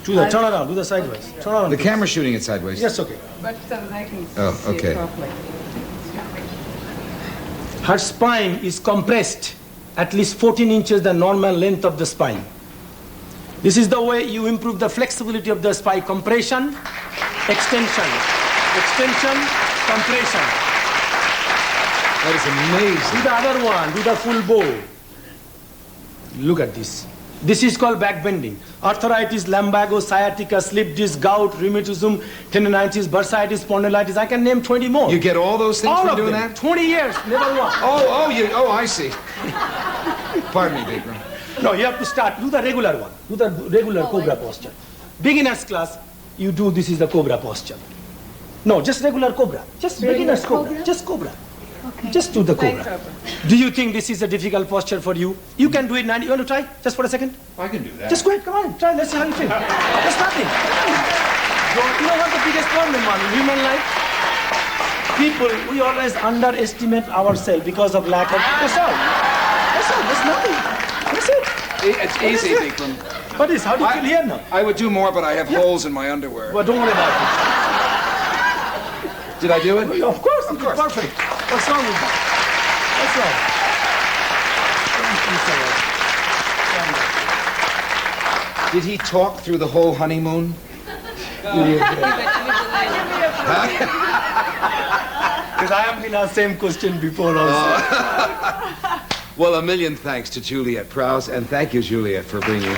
[SPEAKER 2] Turn around, do the sideways. Turn around.
[SPEAKER 17] The camera's shooting it sideways.
[SPEAKER 2] Yes, okay.
[SPEAKER 18] But so they can
[SPEAKER 17] see
[SPEAKER 18] it properly.
[SPEAKER 2] Her spine is compressed at least 14 inches the normal length of the spine. This is the way you improve the flexibility of the spine. Compression, extension, compression.
[SPEAKER 17] That is amazing.
[SPEAKER 2] Do the other one, do the full bow. Look at this. This is called back bending. Arthritis, lumbago, sciatica, slip disc, gout, rheumatism, tendonitis, bursitis, spondylitis. I can name 20 more.
[SPEAKER 17] You get all those things from doing that?
[SPEAKER 2] 20 years, never one.
[SPEAKER 17] I see. Pardon me, Bikram.
[SPEAKER 2] No, you have to start. Do the regular one. Do the regular cobra posture. Beginner's class, you do this is the cobra posture. No, just regular cobra. Just beginner's cobra. Just cobra. Okay. Just do the cobra. Do you think this is a difficult posture for you? You can do it now. You want to try? Just for a second?
[SPEAKER 17] I can do that.
[SPEAKER 2] Just go ahead. Come on. Try. Let's see how you feel. Just nothing. You know what the biggest problem is in human life? People, we always underestimate ourselves because of lack of... That's all. That's nothing. That's it.
[SPEAKER 17] It's easy, Bikram.
[SPEAKER 2] What is? How do you feel here now?
[SPEAKER 17] I would do more, but I have holes in my underwear.
[SPEAKER 2] Well, don't worry about it.
[SPEAKER 17] Did I do it?
[SPEAKER 2] Of course, perfect. What's wrong with that? What's wrong?
[SPEAKER 17] Did he talk through the whole honeymoon?
[SPEAKER 14] Because I have been asked the same question before also.
[SPEAKER 17] Well, a million thanks to Juliet Prowse, and thank you, Juliet, for bringing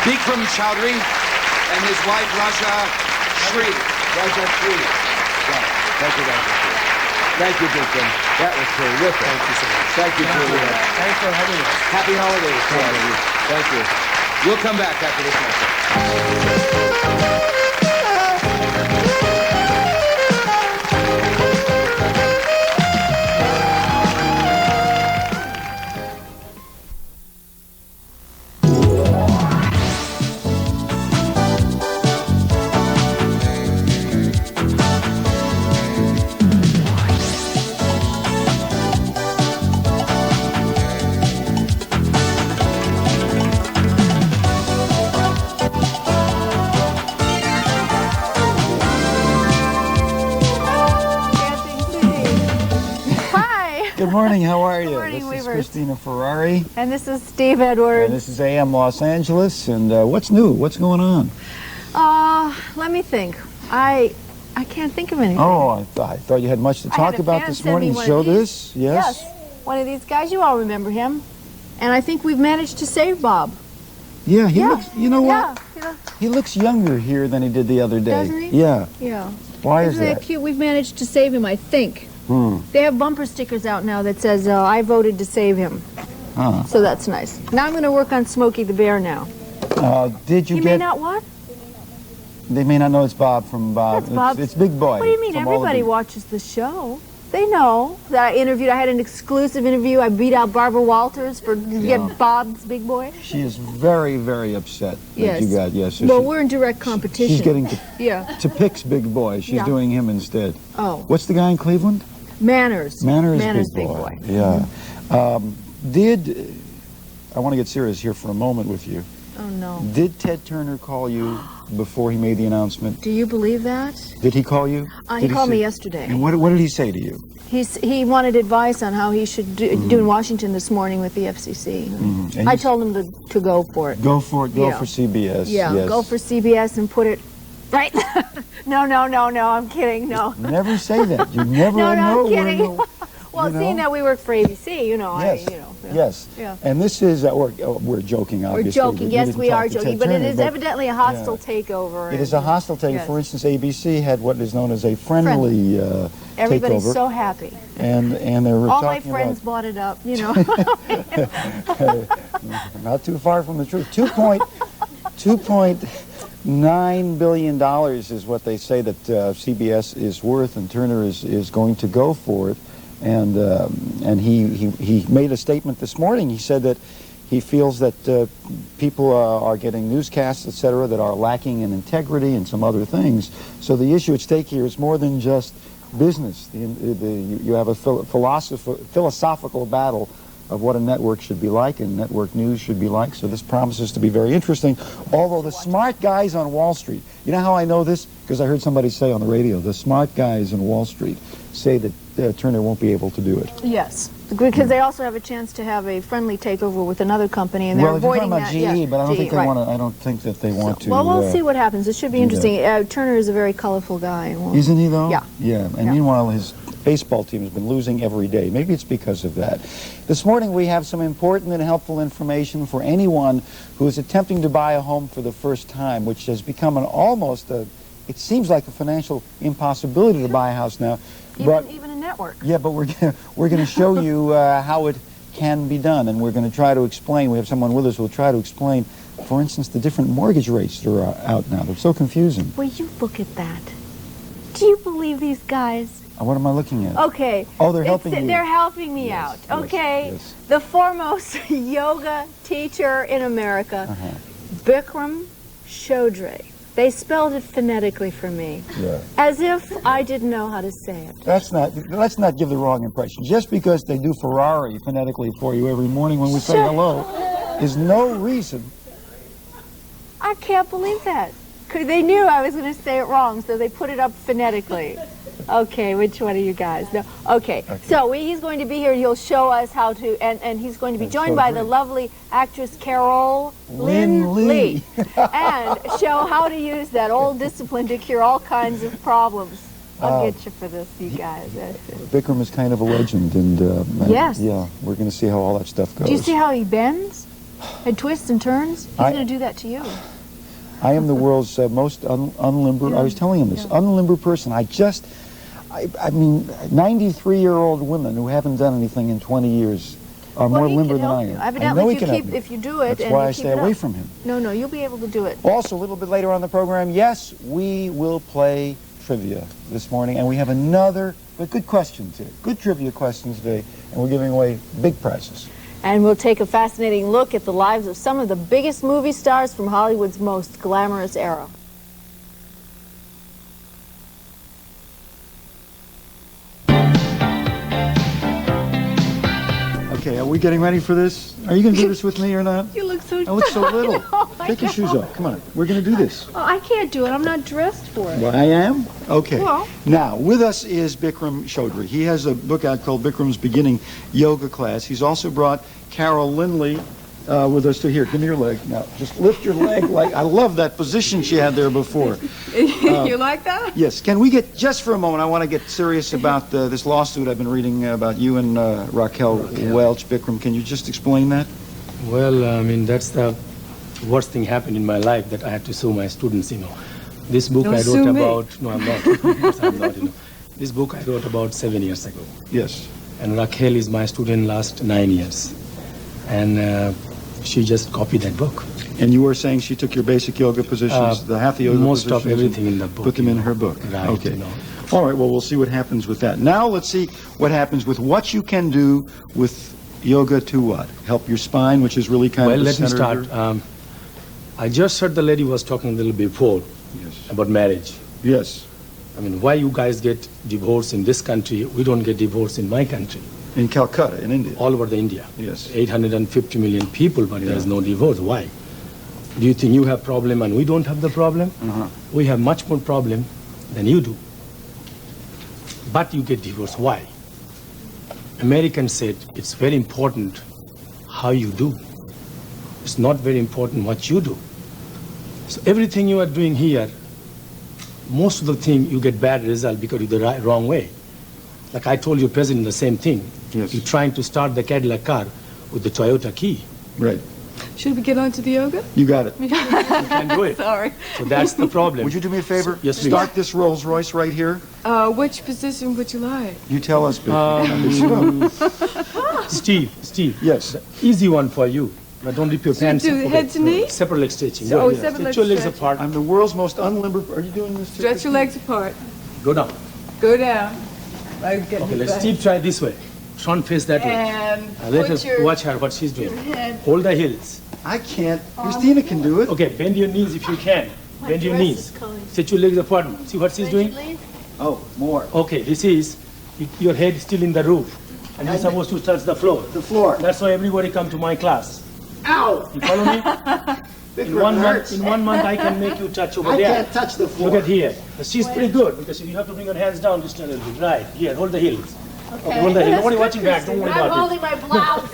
[SPEAKER 17] Bikram Chowdhury and his wife, Raja Shri. Thank you, Dr. Thank you, Bikram. That was terrific. Thank you so much. Thank you, Juliet.
[SPEAKER 14] Thanks for having us.
[SPEAKER 17] Happy holidays to all of you. Thank you. We'll come back after this message.
[SPEAKER 19] Good morning, how are you?
[SPEAKER 20] Good morning,
[SPEAKER 19] this is
[SPEAKER 20] Weavers.
[SPEAKER 19] Christina Ferrari.
[SPEAKER 20] And this is Steve Edwards.
[SPEAKER 19] And this is AM Los Angeles. And what's new? What's going on?
[SPEAKER 20] Let me think. I can't think of anything.
[SPEAKER 19] Oh, I thought you had much to talk about this morning. Show this? Yes?
[SPEAKER 20] Yes. One of these guys, you all remember him. And I think we've managed to save Bob.
[SPEAKER 19] Yeah, he looks, you know what?
[SPEAKER 20] Yeah.
[SPEAKER 19] He looks younger here than he did the other day.
[SPEAKER 20] Doesn't he?
[SPEAKER 19] Yeah.
[SPEAKER 20] Yeah.
[SPEAKER 19] Why is
[SPEAKER 20] Isn't
[SPEAKER 19] that?
[SPEAKER 20] that cute? We've managed to save him, I think.
[SPEAKER 19] Hmm.
[SPEAKER 20] They have bumper stickers out now that says, I voted to save him.
[SPEAKER 19] Huh.
[SPEAKER 20] So that's nice. Now I'm going to work on Smokey the Bear now.
[SPEAKER 19] Did you
[SPEAKER 20] He
[SPEAKER 19] get...
[SPEAKER 20] may not what?
[SPEAKER 19] They may not know it's Bob from Bob.
[SPEAKER 20] That's Bob.
[SPEAKER 19] It's Big Boy.
[SPEAKER 20] What do you mean?
[SPEAKER 19] from all the
[SPEAKER 20] Everybody
[SPEAKER 19] big-
[SPEAKER 20] watches the show. They know that I had an exclusive interview. I beat out Barbara Walters to get Bob's Big Boy.
[SPEAKER 19] She is very, very upset that
[SPEAKER 20] Yes.
[SPEAKER 19] you got, yes. So
[SPEAKER 20] Well,
[SPEAKER 19] she-
[SPEAKER 20] we're in direct competition.
[SPEAKER 19] She's getting
[SPEAKER 20] Yeah.
[SPEAKER 19] to Pick's Big Boy. She's
[SPEAKER 20] Yeah.
[SPEAKER 19] doing him instead.
[SPEAKER 20] Oh.
[SPEAKER 19] What's the guy in Cleveland?
[SPEAKER 20] Manners.
[SPEAKER 19] Manners Big Boy. Yeah. I want to get serious here for a moment with you.
[SPEAKER 20] Oh, no.
[SPEAKER 19] Did Ted Turner call you before he made the announcement?
[SPEAKER 20] Do you believe that?
[SPEAKER 19] Did he call you?
[SPEAKER 20] He
[SPEAKER 19] Did
[SPEAKER 20] called
[SPEAKER 19] say-
[SPEAKER 20] me yesterday.
[SPEAKER 19] And what did he say to you?
[SPEAKER 20] He wanted advice on how he should do in Washington this morning with the FCC.
[SPEAKER 19] Mhm. And
[SPEAKER 20] I
[SPEAKER 19] you-
[SPEAKER 20] told him to go for it.
[SPEAKER 19] Go for it. Go
[SPEAKER 20] Yeah.
[SPEAKER 19] for CBS.
[SPEAKER 20] Yeah,
[SPEAKER 19] yes.
[SPEAKER 20] go for CBS and put it right. No, I'm kidding. No.
[SPEAKER 19] Never say that. You never
[SPEAKER 20] No,
[SPEAKER 19] know.
[SPEAKER 20] I'm kidding.
[SPEAKER 19] where
[SPEAKER 20] Well,
[SPEAKER 19] you know?
[SPEAKER 20] seeing that we work for ABC,
[SPEAKER 19] Yes.
[SPEAKER 20] yeah.
[SPEAKER 19] Yes.
[SPEAKER 20] Yeah.
[SPEAKER 19] And this is we're joking.
[SPEAKER 20] We're
[SPEAKER 19] Obviously.
[SPEAKER 20] joking. Yes,
[SPEAKER 19] didn't
[SPEAKER 20] we
[SPEAKER 19] talk
[SPEAKER 20] are
[SPEAKER 19] to
[SPEAKER 20] joking,
[SPEAKER 19] Ted
[SPEAKER 20] but it
[SPEAKER 19] Turner,
[SPEAKER 20] is evidently a hostile takeover.
[SPEAKER 19] It is a hostile takeover.
[SPEAKER 20] Yes.
[SPEAKER 19] For instance, ABC had what is known as a friendly
[SPEAKER 20] Everybody's
[SPEAKER 19] takeover.
[SPEAKER 20] so happy.
[SPEAKER 19] And they were
[SPEAKER 20] All my
[SPEAKER 19] talking
[SPEAKER 20] friends bought it up,
[SPEAKER 19] not too far from the truth. $2.9 billion is what they say that CBS is worth, and Turner is going to go for it. And he made a statement this morning. He said that he feels that people are getting newscasts, etc., that are lacking in integrity and some other things. So the issue at stake here is more than just business. You have a philosophical battle of what a network should be like and network news should be like. So this promises to be very interesting. Although the smart guys on Wall Street, you know how I know this? Because I heard somebody say on the radio, the smart guys on Wall Street say that Turner won't be able to do it.
[SPEAKER 20] Yes, because they also have a chance to have a friendly takeover with another company, and they're
[SPEAKER 19] Well, if you're
[SPEAKER 20] avoiding
[SPEAKER 19] talking about
[SPEAKER 20] that.
[SPEAKER 19] GE, but I don't think they
[SPEAKER 20] right.
[SPEAKER 19] want to. I don't think that they want to.
[SPEAKER 20] Well, we'll see what happens. It should be
[SPEAKER 19] do
[SPEAKER 20] interesting. Turner is a very colorful guy. And we'll-
[SPEAKER 19] Isn't he though?
[SPEAKER 20] Yeah.
[SPEAKER 19] Yeah. And meanwhile, his baseball team has been losing every day. Maybe it's because of that. This morning we have some important and helpful information for anyone who is attempting to buy a home for the first time, which has become it seems like a financial impossibility to buy a house now.
[SPEAKER 20] Even a network.
[SPEAKER 19] Yeah, but we're going to show you how it can be done, and we're going to try to explain. We have someone with us who will try to explain, for instance, the different mortgage rates that are out now. They're so confusing.
[SPEAKER 20] Will you look at that? Do you believe these guys?
[SPEAKER 19] What am I looking at?
[SPEAKER 20] Okay.
[SPEAKER 19] Oh, they're helping you.
[SPEAKER 20] They're helping me out. Okay.
[SPEAKER 19] yes.
[SPEAKER 20] The foremost yoga teacher in America, Bikram Chowdhury. They spelled it phonetically for me, as if I didn't know how to say it.
[SPEAKER 19] Let's not give the wrong impression. Just because they do Ferrari phonetically for you every morning when we say hello is no reason.
[SPEAKER 20] I can't believe that. They knew I was going to say it wrong, so they put it up phonetically. Okay, which one of you guys? No. Okay. So he's going to be here. He'll show us how to, and he's going to be joined by the lovely actress Carol Lynn Lee, and show how to use that old discipline to cure all kinds of problems. I'll get you for this, you guys.
[SPEAKER 19] Bikram is kind of a legend, and
[SPEAKER 20] yes.
[SPEAKER 19] Yeah, we're going to see how all that stuff goes.
[SPEAKER 20] Do you see how he bends and twists and turns? He's going to do that to you.
[SPEAKER 19] I am the world's most unlimber. I was telling him this unlimber person. I mean, 93-year-old women who haven't done anything in 20 years are more limber than I am.
[SPEAKER 20] Evidently,
[SPEAKER 19] I know he can help me.
[SPEAKER 20] if you do it,
[SPEAKER 19] that's why I stay away from him.
[SPEAKER 20] No, you'll be able to do it.
[SPEAKER 19] Also, a little bit later on the program, yes, we will play trivia this morning, and we have but good questions here. Good trivia questions today, and we're giving away big prizes.
[SPEAKER 20] And we'll take a fascinating look at the lives of some of the biggest movie stars from Hollywood's most glamorous era.
[SPEAKER 19] Okay, are we getting ready for this? Are you going to do this with me or not?
[SPEAKER 20] You look so
[SPEAKER 19] I look so little. Take your shoes
[SPEAKER 20] God.
[SPEAKER 19] off. Come on. We're going to do this.
[SPEAKER 20] Oh, I can't do it. I'm not dressed for it.
[SPEAKER 19] Well, I am? Okay.
[SPEAKER 20] Well.
[SPEAKER 19] Now, with us is Bikram Chaudhry. He has a book out called Bikram's Beginning Yoga Class. He's also brought Carol Lynley with us to here. Give me your leg. Now, just lift your leg. I love that position she had there before.
[SPEAKER 9] You like that?
[SPEAKER 19] Yes. Can we get, just for a moment, I want to get serious about this lawsuit I've been reading about you and Raquel Welch. Bikram, can you just explain that?
[SPEAKER 2] Well, I mean, that's the worst thing happened in my life, that I had to sue my students, This book I wrote about... No, I'm not. I'm not, This book I wrote about 7 years ago.
[SPEAKER 19] Yes.
[SPEAKER 2] And Raquel is my student last 9 years. And she just copied that book.
[SPEAKER 19] And you were saying she took your basic yoga positions, the hatha yoga
[SPEAKER 2] most
[SPEAKER 19] positions?
[SPEAKER 2] Most of everything in the book.
[SPEAKER 19] Put them in her book.
[SPEAKER 2] Right.
[SPEAKER 19] Okay. All right, well, we'll see what happens with that. Now let's see what happens with what you can do with yoga to what? Help your spine, which is really kind of the center.
[SPEAKER 2] Well, let me start. I just heard the lady was talking a little before about marriage.
[SPEAKER 19] Yes.
[SPEAKER 2] I mean, why you guys get divorced in this country, we don't get divorced in my country.
[SPEAKER 19] In Calcutta, in India.
[SPEAKER 2] All over the India.
[SPEAKER 19] Yes.
[SPEAKER 2] 850 million people, but there is no divorce. Why? Do you think you have problem and we don't have the problem? We have much more problem than you do. But you get divorced. Why? Americans said it's very important how you do. It's not very important what you do. So everything you are doing here, most of the thing you get bad result because you're the wrong way. Like I told your president the same thing.
[SPEAKER 19] Yes.
[SPEAKER 2] You're trying to start the Cadillac car with the Toyota key.
[SPEAKER 19] Right.
[SPEAKER 9] Should we get on to the yoga?
[SPEAKER 19] You got it.
[SPEAKER 2] You can do it.
[SPEAKER 9] Sorry.
[SPEAKER 2] So that's the problem.
[SPEAKER 19] Would you do me a favor?
[SPEAKER 2] Yes, please.
[SPEAKER 19] Start this Rolls Royce right here.
[SPEAKER 9] Which position would you like?
[SPEAKER 19] You tell us,
[SPEAKER 2] Steve.
[SPEAKER 19] Yes.
[SPEAKER 2] The easy one for you. But don't rip your pants.
[SPEAKER 9] Do head to knee?
[SPEAKER 2] Separate leg stretching.
[SPEAKER 9] Separate leg
[SPEAKER 2] your legs
[SPEAKER 9] stretching.
[SPEAKER 2] apart.
[SPEAKER 19] I'm the world's most unlimber. Are you doing this?
[SPEAKER 9] Stretch your legs apart.
[SPEAKER 2] Go down.
[SPEAKER 9] Go down.
[SPEAKER 2] Okay, let's Steve try this way. Front face that way.
[SPEAKER 9] And
[SPEAKER 2] let us watch her, what she's doing. Hold the heels.
[SPEAKER 19] I can't. Christina can do it.
[SPEAKER 2] Okay, bend your knees if you can. Bend your knees. Set your legs apart. See what she's doing?
[SPEAKER 19] Oh, more.
[SPEAKER 2] Okay, this is your head still in the roof. And you're supposed to touch the floor.
[SPEAKER 19] The floor.
[SPEAKER 2] That's why everybody come to my class.
[SPEAKER 19] Ow!
[SPEAKER 2] You follow me? In 1 month, I can make you touch over there.
[SPEAKER 19] I can't touch the floor.
[SPEAKER 2] Look at here. She's pretty good because you have to bring your hands down just a little bit. Right. Here, hold the heels. Okay. Hold the heels. Nobody watching back. Don't worry about it.
[SPEAKER 20] I'm holding my blouse.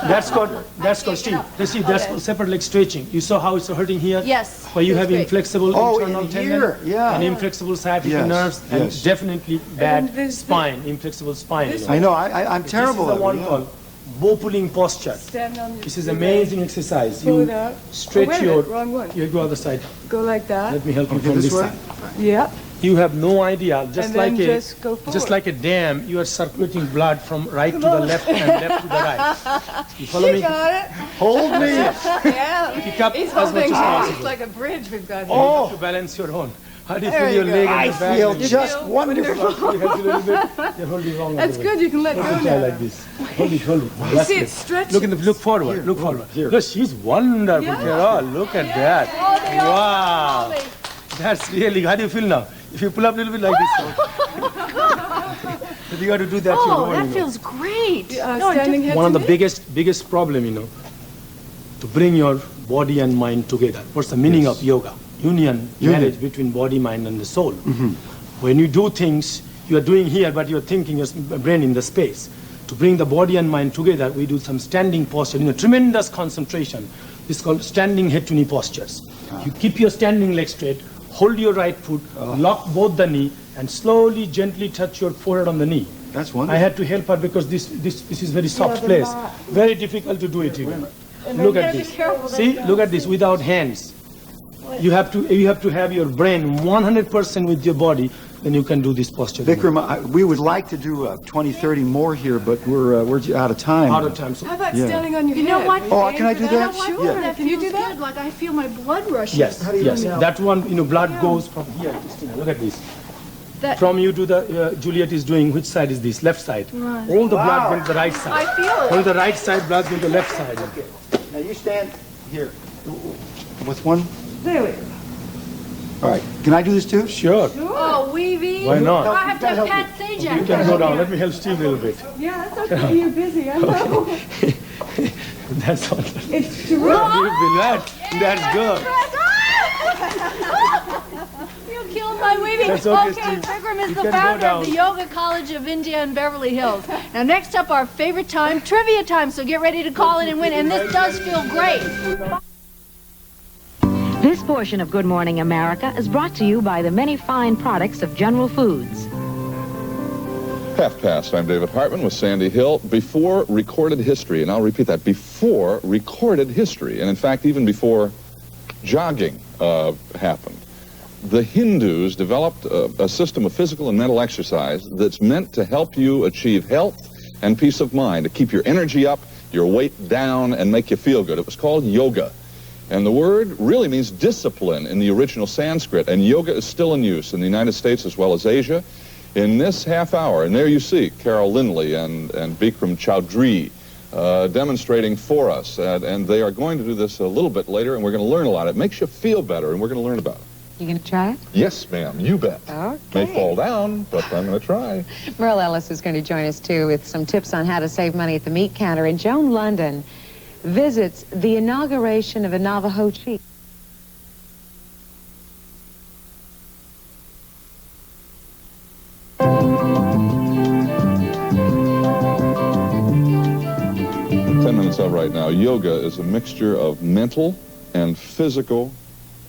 [SPEAKER 2] That's called Steve. Steve, that's called separate leg stretching. You saw how it's hurting here?
[SPEAKER 20] Yes.
[SPEAKER 2] Where you have inflexible internal tendon and
[SPEAKER 19] Yeah.
[SPEAKER 2] inflexible sciatic nerves and definitely bad spine, inflexible spine.
[SPEAKER 19] I know. I'm terrible
[SPEAKER 2] This is the
[SPEAKER 19] at
[SPEAKER 2] one called bow pulling posture. This is amazing exercise. You stretch your.
[SPEAKER 9] Wrong one.
[SPEAKER 2] You go other side.
[SPEAKER 9] Go like that.
[SPEAKER 2] Let me help you from this side.
[SPEAKER 9] Yeah.
[SPEAKER 2] You have no idea. Just
[SPEAKER 9] And
[SPEAKER 2] just like a dam, you are circulating blood from right to the left and left to the right. You follow me?
[SPEAKER 9] You got it.
[SPEAKER 19] Hold me.
[SPEAKER 9] Yeah.
[SPEAKER 2] Pick up
[SPEAKER 9] He's
[SPEAKER 2] as much
[SPEAKER 9] holding
[SPEAKER 2] as possible.
[SPEAKER 9] It's like a bridge we've got here.
[SPEAKER 2] You have to balance your own. How do you feel your leg and the back?
[SPEAKER 19] I feel just wonderful.
[SPEAKER 2] You have to a little bit. You're holding wrong.
[SPEAKER 9] That's good. You can let go
[SPEAKER 2] Try
[SPEAKER 9] now.
[SPEAKER 2] like this. Hold it.
[SPEAKER 9] You see it stretching.
[SPEAKER 2] Look forward. Look forward. Look, she's wonderful, Carol. Look at that. Wow. That's really. How do you feel now? If you pull up a little bit like this. You got to do that.
[SPEAKER 20] That feels great.
[SPEAKER 9] Standing head
[SPEAKER 2] One of
[SPEAKER 9] to
[SPEAKER 2] the
[SPEAKER 9] knee?
[SPEAKER 2] biggest problem, to bring your body and mind together. What's the meaning of yoga? union, marriage between body, mind, and the soul. When you do things, you are doing here, but you're thinking your brain in the space. To bring the body and mind together, we do some standing posture, tremendous concentration. This is called standing head to knee postures. You keep your standing leg straight, hold your right foot, lock both the knee, and slowly, gently touch your forehead on the knee.
[SPEAKER 19] That's wonderful.
[SPEAKER 2] I had to help her because this is very soft place. Very difficult to do it even. Look at this. See, look at this without hands. You have to have your brain 100% with your body, then you can do this posture.
[SPEAKER 19] Vikram, we would like to do 20, 30 more here, but we're out of time.
[SPEAKER 2] Out of time. So
[SPEAKER 9] how about standing on your head?
[SPEAKER 20] You know what?
[SPEAKER 19] Oh, can I do that?
[SPEAKER 20] Sure.
[SPEAKER 19] Yeah.
[SPEAKER 20] That
[SPEAKER 9] Can you do
[SPEAKER 20] feels
[SPEAKER 9] that?
[SPEAKER 20] good. Like I feel my blood rushing.
[SPEAKER 2] Yes, yes. That one, blood goes from here. Christina, look at this. From you to the, Juliet is doing, which side is this? Left side.
[SPEAKER 20] Right.
[SPEAKER 2] All the blood going to the right side.
[SPEAKER 20] I feel it.
[SPEAKER 2] All the right side, blood going to the left side.
[SPEAKER 19] Okay. Now you stand here. With one?
[SPEAKER 9] There we go.
[SPEAKER 19] All right. Can I do this too?
[SPEAKER 2] Sure.
[SPEAKER 20] Oh, weavy.
[SPEAKER 2] Why not?
[SPEAKER 20] I have to have Pat Sajak.
[SPEAKER 2] You can go down. Let me help Steve a little bit.
[SPEAKER 9] Yeah, that's okay. You're busy. I know.
[SPEAKER 2] That's all.
[SPEAKER 9] It's true.
[SPEAKER 2] That's good.
[SPEAKER 20] You killed my weaving.
[SPEAKER 2] That's okay,
[SPEAKER 20] Okay,
[SPEAKER 2] Steve.
[SPEAKER 20] Vikram is
[SPEAKER 2] You
[SPEAKER 20] the
[SPEAKER 2] can go
[SPEAKER 20] founder of
[SPEAKER 2] down.
[SPEAKER 20] the Yoga College of India in Beverly Hills. Now, next up, our favorite time, trivia time. So get ready to call in and win. And this does feel great.
[SPEAKER 3] This portion of Good Morning America is brought to you by the many fine products of General Foods.
[SPEAKER 21] Half past. I'm David Hartman with Sandy Hill. Before recorded history, and I'll repeat that, before recorded history, and in fact even before jogging happened, the Hindus developed a system of physical and mental exercise that's meant to help you achieve health and peace of mind, to keep your energy up, your weight down, and make you feel good. It was called yoga. And the word really means discipline in the original Sanskrit, and yoga is still in use in the United States as well as Asia. In this half hour, and there you see Carol Lindley and Bikram Chowdhury demonstrating for us, and they are going to do this a little bit later, and we're going to learn a lot. It makes you feel better, and we're going to learn about it.
[SPEAKER 3] You going to try it?
[SPEAKER 21] Yes, ma'am, you bet.
[SPEAKER 3] Okay.
[SPEAKER 21] May fall down, but I'm going to try.
[SPEAKER 3] Merle Ellis is going to join us, too, with some tips on how to save money at the meat counter. And Joan London visits the inauguration of a Navajo chief.
[SPEAKER 21] Right now, yoga is a mixture of mental and physical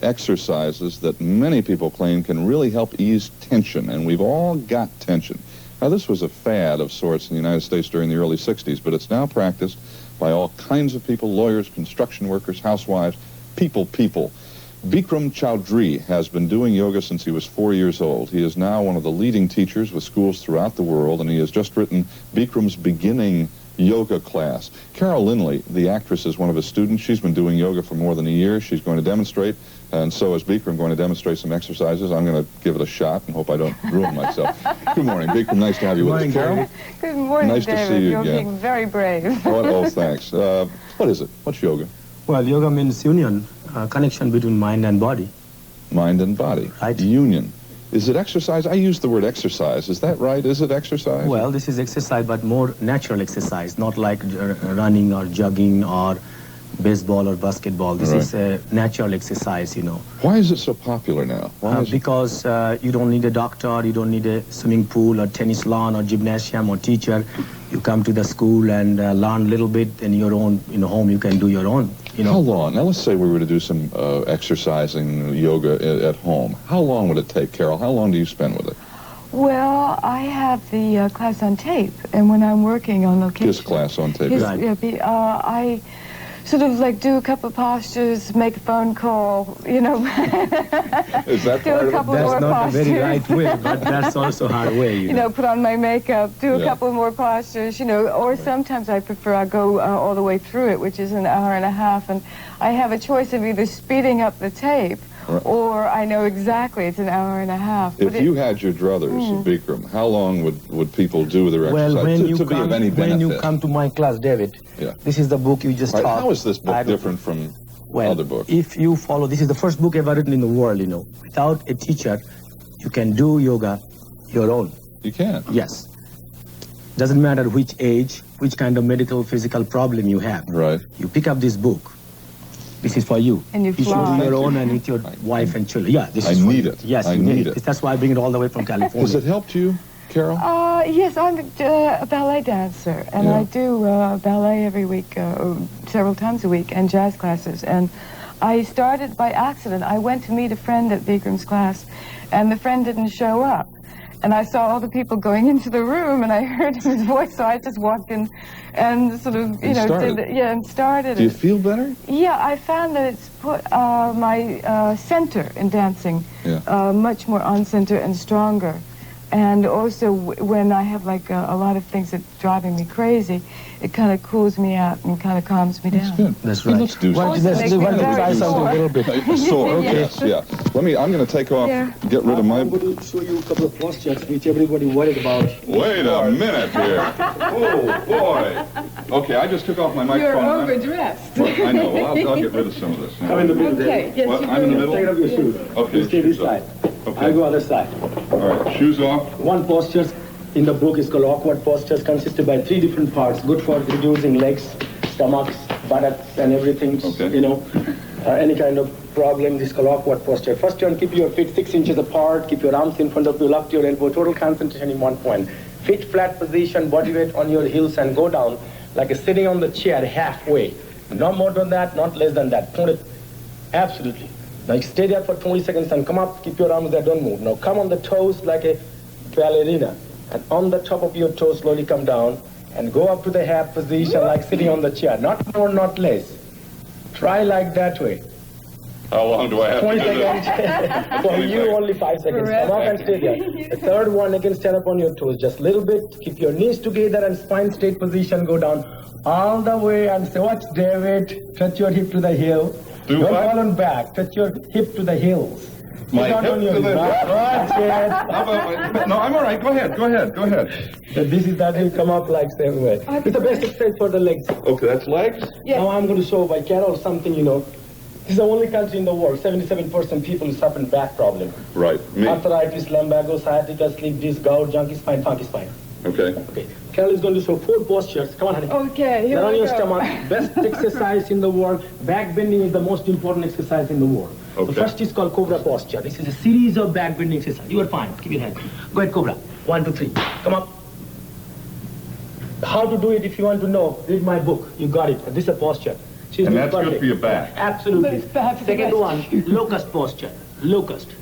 [SPEAKER 21] exercises that many people claim can really help ease tension, and we've all got tension. Now, this was a fad of sorts in the United States during the early 60s, but it's now practiced by all kinds of people, lawyers, construction workers, housewives, people. Bikram Chowdhury has been doing yoga since he was 4 years old. He is now one of the leading teachers with schools throughout the world, and he has just written Bikram's Beginning Yoga Class. Carol Lindley, the actress, is one of his students. She's been doing yoga for more than a year. She's going to demonstrate, and so is Bikram going to demonstrate some exercises. I'm going to give it a shot and hope I don't ruin myself. Good morning, Bikram. Nice to have you with us. Carol?
[SPEAKER 12] Good morning,
[SPEAKER 21] nice
[SPEAKER 12] David.
[SPEAKER 21] to see you
[SPEAKER 12] You're
[SPEAKER 21] again.
[SPEAKER 12] being very brave.
[SPEAKER 21] Oh, thanks. What is it? What's yoga?
[SPEAKER 2] Well, yoga means union, connection between mind and body.
[SPEAKER 21] Mind and body.
[SPEAKER 2] Right.
[SPEAKER 21] Union. Is it exercise? I use the word exercise. Is that right? Is it exercise?
[SPEAKER 2] Well, this is exercise, but more natural exercise, not like running or jogging or baseball or basketball. This is a natural exercise,
[SPEAKER 21] Why is it so popular now?
[SPEAKER 2] Because you don't need a doctor, you don't need a swimming pool or tennis lawn or gymnasium or teacher. You come to the school and learn a little bit in your own, home. You can do your own.
[SPEAKER 21] How long? Now, let's say we were to do some exercising yoga at home. How long would it take, Carol? How long do you spend with it?
[SPEAKER 12] Well, I have the class on tape, and when I'm working on location...
[SPEAKER 21] His class on tape.
[SPEAKER 12] I sort of like do a couple of postures, make a phone call,
[SPEAKER 21] Is that
[SPEAKER 12] do
[SPEAKER 21] part
[SPEAKER 12] a couple
[SPEAKER 21] of it?
[SPEAKER 12] more
[SPEAKER 2] That's not
[SPEAKER 12] postures.
[SPEAKER 2] a very right way, but that's also a hard way,
[SPEAKER 12] Put on my makeup, do a
[SPEAKER 21] Yeah.
[SPEAKER 12] couple more postures, or sometimes I prefer I go all the way through it, which is an hour and a half, and I have a choice of either speeding up the tape or I know exactly it's an hour and a half.
[SPEAKER 21] If you had your druthers, Bikram, how long would people do their exercise
[SPEAKER 2] Well, when
[SPEAKER 21] to
[SPEAKER 2] you
[SPEAKER 21] be of any benefit?
[SPEAKER 2] when you come to my class, David, this is the book you just taught.
[SPEAKER 21] How is this book different from other books?
[SPEAKER 2] If you follow, this is the first book ever written in the world, Without a teacher, you can do yoga your own.
[SPEAKER 21] You can?
[SPEAKER 2] Yes. Doesn't matter which age, which kind of medical, physical problem you have.
[SPEAKER 21] Right.
[SPEAKER 2] You pick up this book, This is for you.
[SPEAKER 12] And you
[SPEAKER 2] should
[SPEAKER 12] fly.
[SPEAKER 2] do your own and with your wife and children. Yeah, this
[SPEAKER 21] I
[SPEAKER 2] is for
[SPEAKER 21] need
[SPEAKER 2] you.
[SPEAKER 21] it.
[SPEAKER 2] Yes,
[SPEAKER 21] I
[SPEAKER 2] you
[SPEAKER 21] need it.
[SPEAKER 2] That's why I bring it all the way from California.
[SPEAKER 21] Has it helped you, Carol?
[SPEAKER 12] Yes, I'm a ballet dancer, and I do ballet every week, several times a week, and jazz classes. And I started by accident. I went to meet a friend at Bikram's class, and the friend didn't show up. And I saw all the people going into the room, and I heard his voice, so I just walked in and sort of, started.
[SPEAKER 21] Do you feel better?
[SPEAKER 12] Yeah, I found that it's put my center in dancing much more on center and stronger. And also, when I have like a lot of things that's driving me crazy, it kind of cools me out and kind of calms me down.
[SPEAKER 21] That's good.
[SPEAKER 2] That's right.
[SPEAKER 21] Let's do something.
[SPEAKER 2] Let's try something a little bit.
[SPEAKER 21] Sore, okay. Yeah. I'm going to take off, get rid of my...
[SPEAKER 2] I'm going to show you a couple of postures which everybody worried about.
[SPEAKER 21] Wait a minute here. Oh, boy. Okay, I just took off my microphone.
[SPEAKER 12] You're overdressed.
[SPEAKER 21] Well, I know. Well, I'll get rid of some of this.
[SPEAKER 2] Come in the middle there.
[SPEAKER 12] Yes,
[SPEAKER 21] well, I'm in the middle?
[SPEAKER 2] Take off your shoes.
[SPEAKER 21] Okay.
[SPEAKER 2] You stay this side.
[SPEAKER 21] Okay.
[SPEAKER 2] I'll go other side.
[SPEAKER 21] All right, shoes off.
[SPEAKER 2] One posture in the book is called awkward postures, consisted by 3 different parts, good for reducing legs, stomachs, buttocks, and everything. Okay. Any kind of problem, this is called awkward posture. First turn, keep your feet 6 inches apart, keep your arms in front of you, lock your elbow, total concentration in one point. Feet flat position, body weight on your heels, and go down like a sitting on the chair halfway. No more than that, not less than that. Absolutely. Now stay there for 20 seconds and come up, keep your arms there, don't move. Now come on the toes like a ballerina. And on the top of your toes, slowly come down and go up to the half position like sitting on the chair. Not more, not less. Try like that way.
[SPEAKER 21] How long do I have
[SPEAKER 2] 20
[SPEAKER 21] to do this?
[SPEAKER 2] seconds. For you, only 5 seconds. Come up and stay there. The third one, again, stand up on your toes. Just a little bit. Keep your knees together and spine straight position. Go down all the way and say, watch, David. Touch your hip to the heel. Don't fall on back. Touch your hip to the heels.
[SPEAKER 21] My hip to the...
[SPEAKER 2] No,
[SPEAKER 21] I'm all right. Go ahead.
[SPEAKER 2] This is that will come up like same way. It's the best exercise for the legs.
[SPEAKER 21] Okay, that's legs?
[SPEAKER 2] Yes. Now I'm going to show by Carol something, This is the only country in the world, 77% people who suffer from back problem.
[SPEAKER 21] Right, me.
[SPEAKER 2] Arthritis, lumbago, sciatica, slip disc, gout, junkie spine, funky spine.
[SPEAKER 21] Okay.
[SPEAKER 2] Carol is going to show 4 postures. Come on, honey.
[SPEAKER 12] Okay, here
[SPEAKER 2] They're on
[SPEAKER 12] we
[SPEAKER 2] your
[SPEAKER 12] go.
[SPEAKER 2] stomach. Best exercise in the world. Back bending is the most important exercise in the world.
[SPEAKER 21] Okay.
[SPEAKER 2] The first is called Cobra posture. This is a series of back bending exercises. You are fine. Keep your head. Go ahead, Cobra. 1, 2, 3. Come up. How to do it if you want to know, read my book. You got it. This is a posture.
[SPEAKER 21] And that's good for your back.
[SPEAKER 2] Absolutely.
[SPEAKER 12] Perhaps the
[SPEAKER 2] Second
[SPEAKER 12] best.
[SPEAKER 2] one, locust posture. Locust.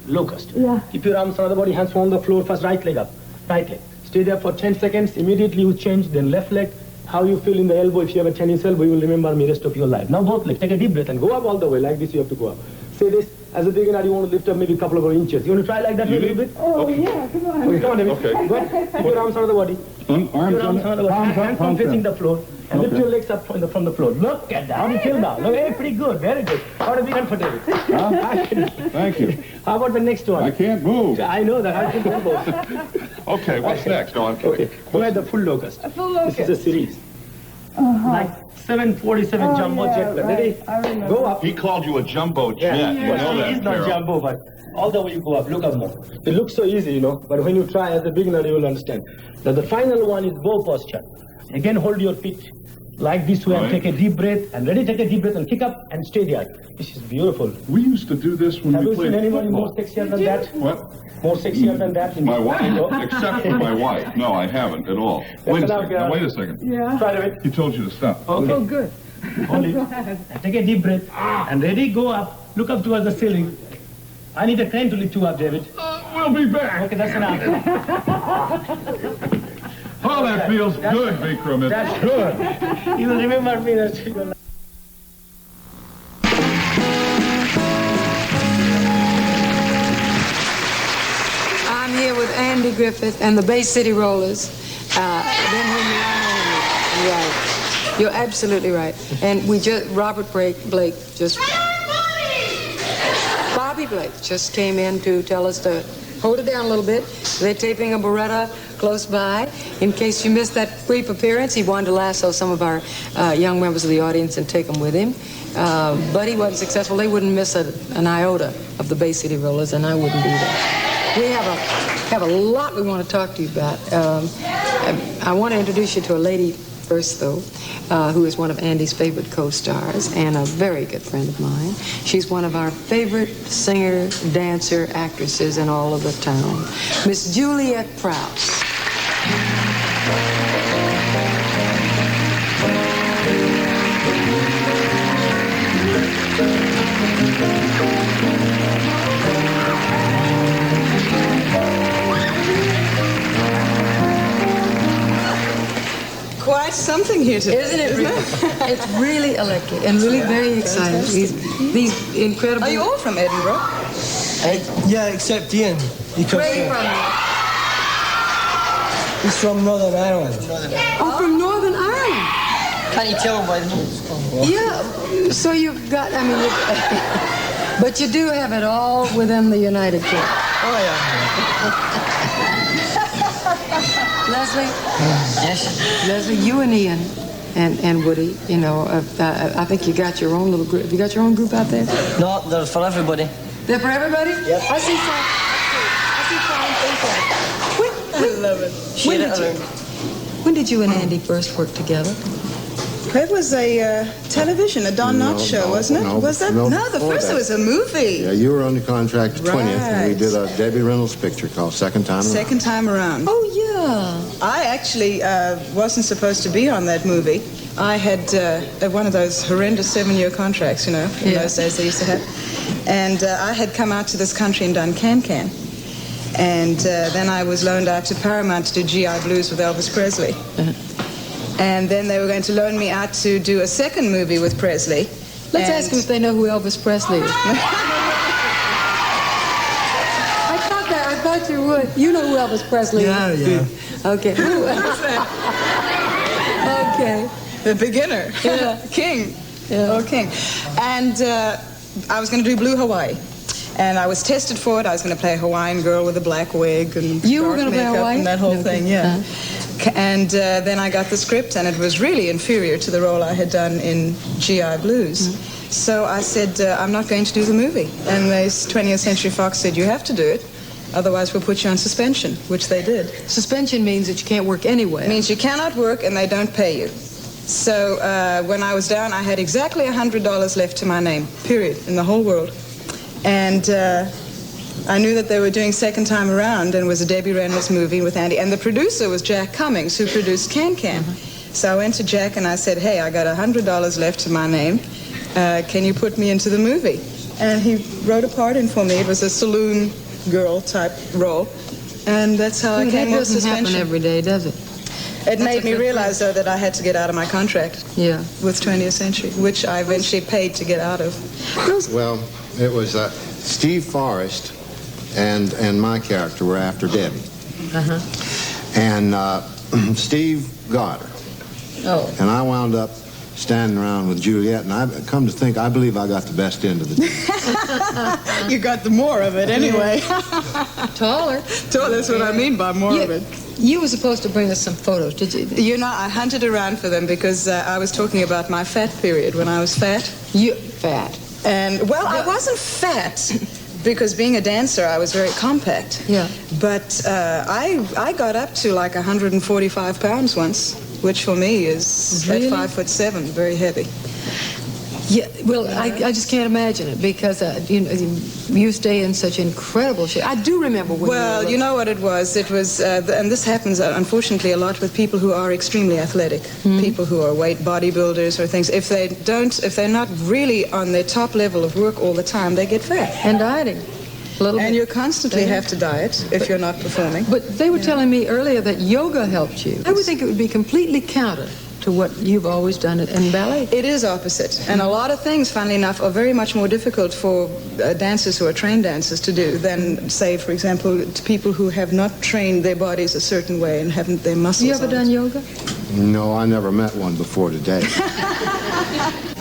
[SPEAKER 12] Yeah.
[SPEAKER 2] Keep your arms on the body, hands on the floor. First right leg up. Right leg. Stay there for 10 seconds. Immediately you change. Then left leg. How you feel in the elbow. If you have a tennis elbow, you will remember me rest of your life. Now both legs. Take a deep breath and go up all the way. Like this you have to go up. Say this. As a beginner, you want to lift up maybe a couple of inches. You want to try like that a little bit?
[SPEAKER 12] Oh, yeah, come on.
[SPEAKER 2] Okay, come on, David.
[SPEAKER 21] Okay.
[SPEAKER 2] Go ahead. Put your arms on the body. Your arms on the body. Hands on facing the floor. And lift your legs up from the floor. Look at that. How do you feel now? Look, hey, pretty good. Very good. How do you begin for David?
[SPEAKER 21] Thank you.
[SPEAKER 2] How about the next one?
[SPEAKER 21] I can't move.
[SPEAKER 2] I know that. I can do both.
[SPEAKER 21] Okay, what's next? No, I'm kidding.
[SPEAKER 2] Okay. Go ahead, the full locust.
[SPEAKER 12] Full locust.
[SPEAKER 2] This is a series. Like 747 jumbo jet. Ready? Go up.
[SPEAKER 21] He called you a jumbo jet.
[SPEAKER 2] Yeah.
[SPEAKER 21] You know that,
[SPEAKER 2] It's not
[SPEAKER 21] Carol.
[SPEAKER 2] jumbo, but all the way you go up. Look up more. It looks so easy, but when you try as a beginner, you will understand. Now the final one is bow posture. Again, hold your feet like this way and take a deep breath. And ready, take a deep breath and kick up and stay there. This is beautiful.
[SPEAKER 21] We used to do this when
[SPEAKER 2] Have
[SPEAKER 21] we
[SPEAKER 2] you
[SPEAKER 21] played
[SPEAKER 2] seen anyone
[SPEAKER 21] football.
[SPEAKER 2] more sexier than that?
[SPEAKER 21] What?
[SPEAKER 2] More sexier than that?
[SPEAKER 21] My wife, except for my wife. No, I haven't at all. Wait a second. Now, wait a second.
[SPEAKER 12] Yeah.
[SPEAKER 2] Try to it.
[SPEAKER 21] He told you to stop.
[SPEAKER 2] Okay.
[SPEAKER 12] Oh, good.
[SPEAKER 2] Hold it. And take a deep breath. And ready, go up. Look up towards the ceiling. I need a crane to lift you up, David.
[SPEAKER 21] We'll be back.
[SPEAKER 2] Okay, that's enough.
[SPEAKER 21] Oh, that feels good, Vikram.
[SPEAKER 2] That's good. You will remember me. That's good.
[SPEAKER 6] I'm here with Andy Griffith and the Bay City Rollers. Then when you are right. You're absolutely right. And Robert Blake just... Bobby Blake just came in to tell us to hold it down a little bit. They're taping a Beretta close by. In case you missed that brief appearance, he wanted to lasso some of our young members of the audience and take them with him. But he wasn't successful. They wouldn't miss an iota of the Bay City Rollers, and I wouldn't either. We have a lot we want to talk to you about. I want to introduce you to a lady first, though, who is one of Andy's favorite co-stars and a very good friend of mine. She's one of our favorite singer, dancer, actresses in all of the town, Miss Juliet Prowse.
[SPEAKER 18] Quite something here today.
[SPEAKER 6] Isn't it really? It's really electric and really very exciting. These incredible...
[SPEAKER 18] Are you all from Edinburgh?
[SPEAKER 8] Yeah, except Ian.
[SPEAKER 6] Where are you from?
[SPEAKER 8] He's from Northern Ireland.
[SPEAKER 6] Oh, from Northern Ireland.
[SPEAKER 8] Can't you tell by the nose?
[SPEAKER 6] Yeah, so you've got, I mean, but you do have it all within the United Kingdom.
[SPEAKER 8] Oh, yeah.
[SPEAKER 6] Leslie? Yes? Leslie, you and Ian and Woody, you know, I think you got your own little group. You got your own group out there?
[SPEAKER 8] No, they're for everybody.
[SPEAKER 6] They're for everybody?
[SPEAKER 8] Yep.
[SPEAKER 6] I see fine. I love it. When did you and Andy first work together?
[SPEAKER 18] It was a television, a Don Knotts show, wasn't it? Was that? No, the first was a movie.
[SPEAKER 22] Yeah, you were on the contract at 20th, and we
[SPEAKER 18] Right.
[SPEAKER 22] did a Debbie Reynolds picture called Second Time Around.
[SPEAKER 18] Second time around.
[SPEAKER 6] Oh, yeah.
[SPEAKER 18] I actually wasn't supposed to be on that movie. I had one of those horrendous 7-year contracts, you know, in those days they used to have. And I had come out to this country and done Can-Can. And then I was loaned out to Paramount to do GI Blues with Elvis Presley. And then they were going to loan me out to do a second movie with Presley.
[SPEAKER 6] Let's ask them if they know who Elvis Presley is. I thought you would. You know who Elvis Presley is?
[SPEAKER 8] Yeah.
[SPEAKER 6] Okay. Okay.
[SPEAKER 18] The beginner.
[SPEAKER 6] Yeah.
[SPEAKER 18] King.
[SPEAKER 6] Yeah.
[SPEAKER 18] Oh, King. And I was going to do Blue Hawaii. And I was tested for it. I was going to play a Hawaiian girl with a black wig and
[SPEAKER 6] You were
[SPEAKER 18] dark
[SPEAKER 6] going to play
[SPEAKER 18] makeup
[SPEAKER 6] Hawaii?
[SPEAKER 18] and that whole thing, yeah. And then I got the script, and it was really inferior to the role I had done in GI Blues. So I said, I'm not going to do the movie. And the 20th Century Fox said, you have to do it, otherwise we'll put you on suspension, which they did.
[SPEAKER 6] Suspension means that you can't work anywhere.
[SPEAKER 18] It means you cannot work and they don't pay you. So when I was down, I had exactly $100 left to my name, period, in the whole world. And I knew that they were doing Second Time Around, and it was a Debbie Reynolds movie with Andy. And the producer was Jack Cummings, who produced Can-Can. So I went to Jack and I said, hey, I got $100 left to my name. Can you put me into the movie? And he wrote a part in for me. It was a saloon girl type role. And that's how I came off suspension.
[SPEAKER 6] That doesn't happen every day, does it?
[SPEAKER 18] It made me realize, though, that I had to get out of my contract with 20th Century, which I eventually paid to get out of.
[SPEAKER 22] Well, it was Steve Forrest and my character were after Debbie. And Steve got her.
[SPEAKER 6] Oh.
[SPEAKER 22] And I wound up standing around with Juliet, and I've come to think, I believe I got the best end of the deal.
[SPEAKER 18] You got the more of it anyway.
[SPEAKER 6] Taller.
[SPEAKER 18] That's what I mean by more of it.
[SPEAKER 6] You were supposed to bring us some photos, did you?
[SPEAKER 18] You know, I hunted around for them because I was talking about my fat period when I was fat.
[SPEAKER 6] You fat.
[SPEAKER 18] And, well, I wasn't fat because being a dancer, I was very compact.
[SPEAKER 6] Yeah.
[SPEAKER 18] But I got up to like 145 pounds once, which for me is
[SPEAKER 6] Really?
[SPEAKER 18] at 5'7", very heavy.
[SPEAKER 6] Yeah, well, I just can't imagine it because you stay in such incredible shape. I do remember when
[SPEAKER 18] Well, you know what it was? It was, and this happens unfortunately a lot with people who are extremely athletic, people who are weight bodybuilders or things. If they're not really on their top level of work all the time, they get fat.
[SPEAKER 6] And dieting.
[SPEAKER 18] And you constantly have to diet if you're not performing.
[SPEAKER 6] But they were telling me earlier that yoga helped you. I would think it would be completely counter to what you've always done in ballet.
[SPEAKER 18] It is opposite. And a lot of things, funnily enough, are very much more difficult for dancers who are trained dancers to do than, say, for example, to people who have not trained their bodies a certain way and haven't their muscles
[SPEAKER 6] You ever done yoga?
[SPEAKER 22] No, I never met one before today.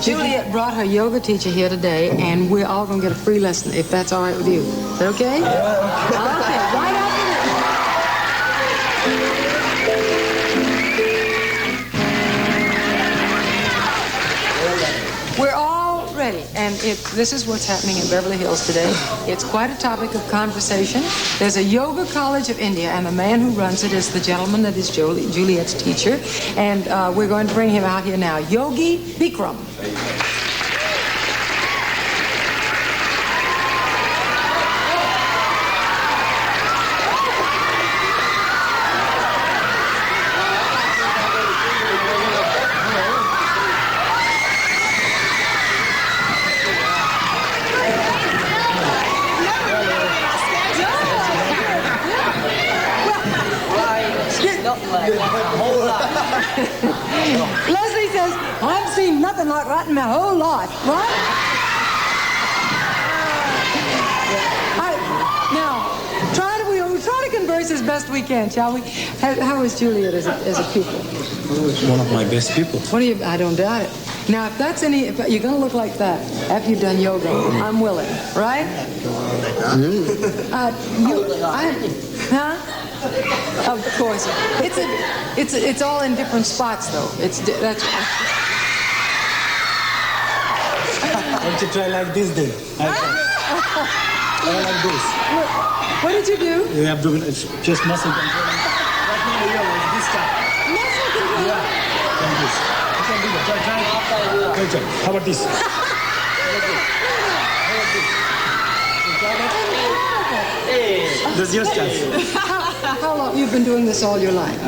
[SPEAKER 6] Juliet brought her yoga teacher here today, and we're all going to get a free lesson, if that's all right with you. Is that okay? Okay, right after this. We're all ready. ready. And this is what's happening in Beverly Hills today. It's quite a topic of conversation. There's a yoga college of India, and the man who runs it is the gentleman that is Juliet's teacher. And we're going to bring him out here now. Yogi Bikram. Leslie says, I've seen nothing like that in my whole life, right? Now, we'll try to converse as best we can, shall we? How is Juliet as a pupil?
[SPEAKER 2] One of my best people.
[SPEAKER 6] I don't doubt it. Now, if you're going to look like that after you've done yoga, I'm willing, right? Huh? Of course. It's all in different spots, though. That's.
[SPEAKER 2] Why don't you try like this then? Try like this.
[SPEAKER 6] What did you do?
[SPEAKER 2] The abdominal, it's just muscle control. Right now, it's this time.
[SPEAKER 6] Muscle control?
[SPEAKER 2] Yeah. Like this. You can do that. Try. Good job. How about this? That's your chance.
[SPEAKER 6] How long? You've been doing this all your life?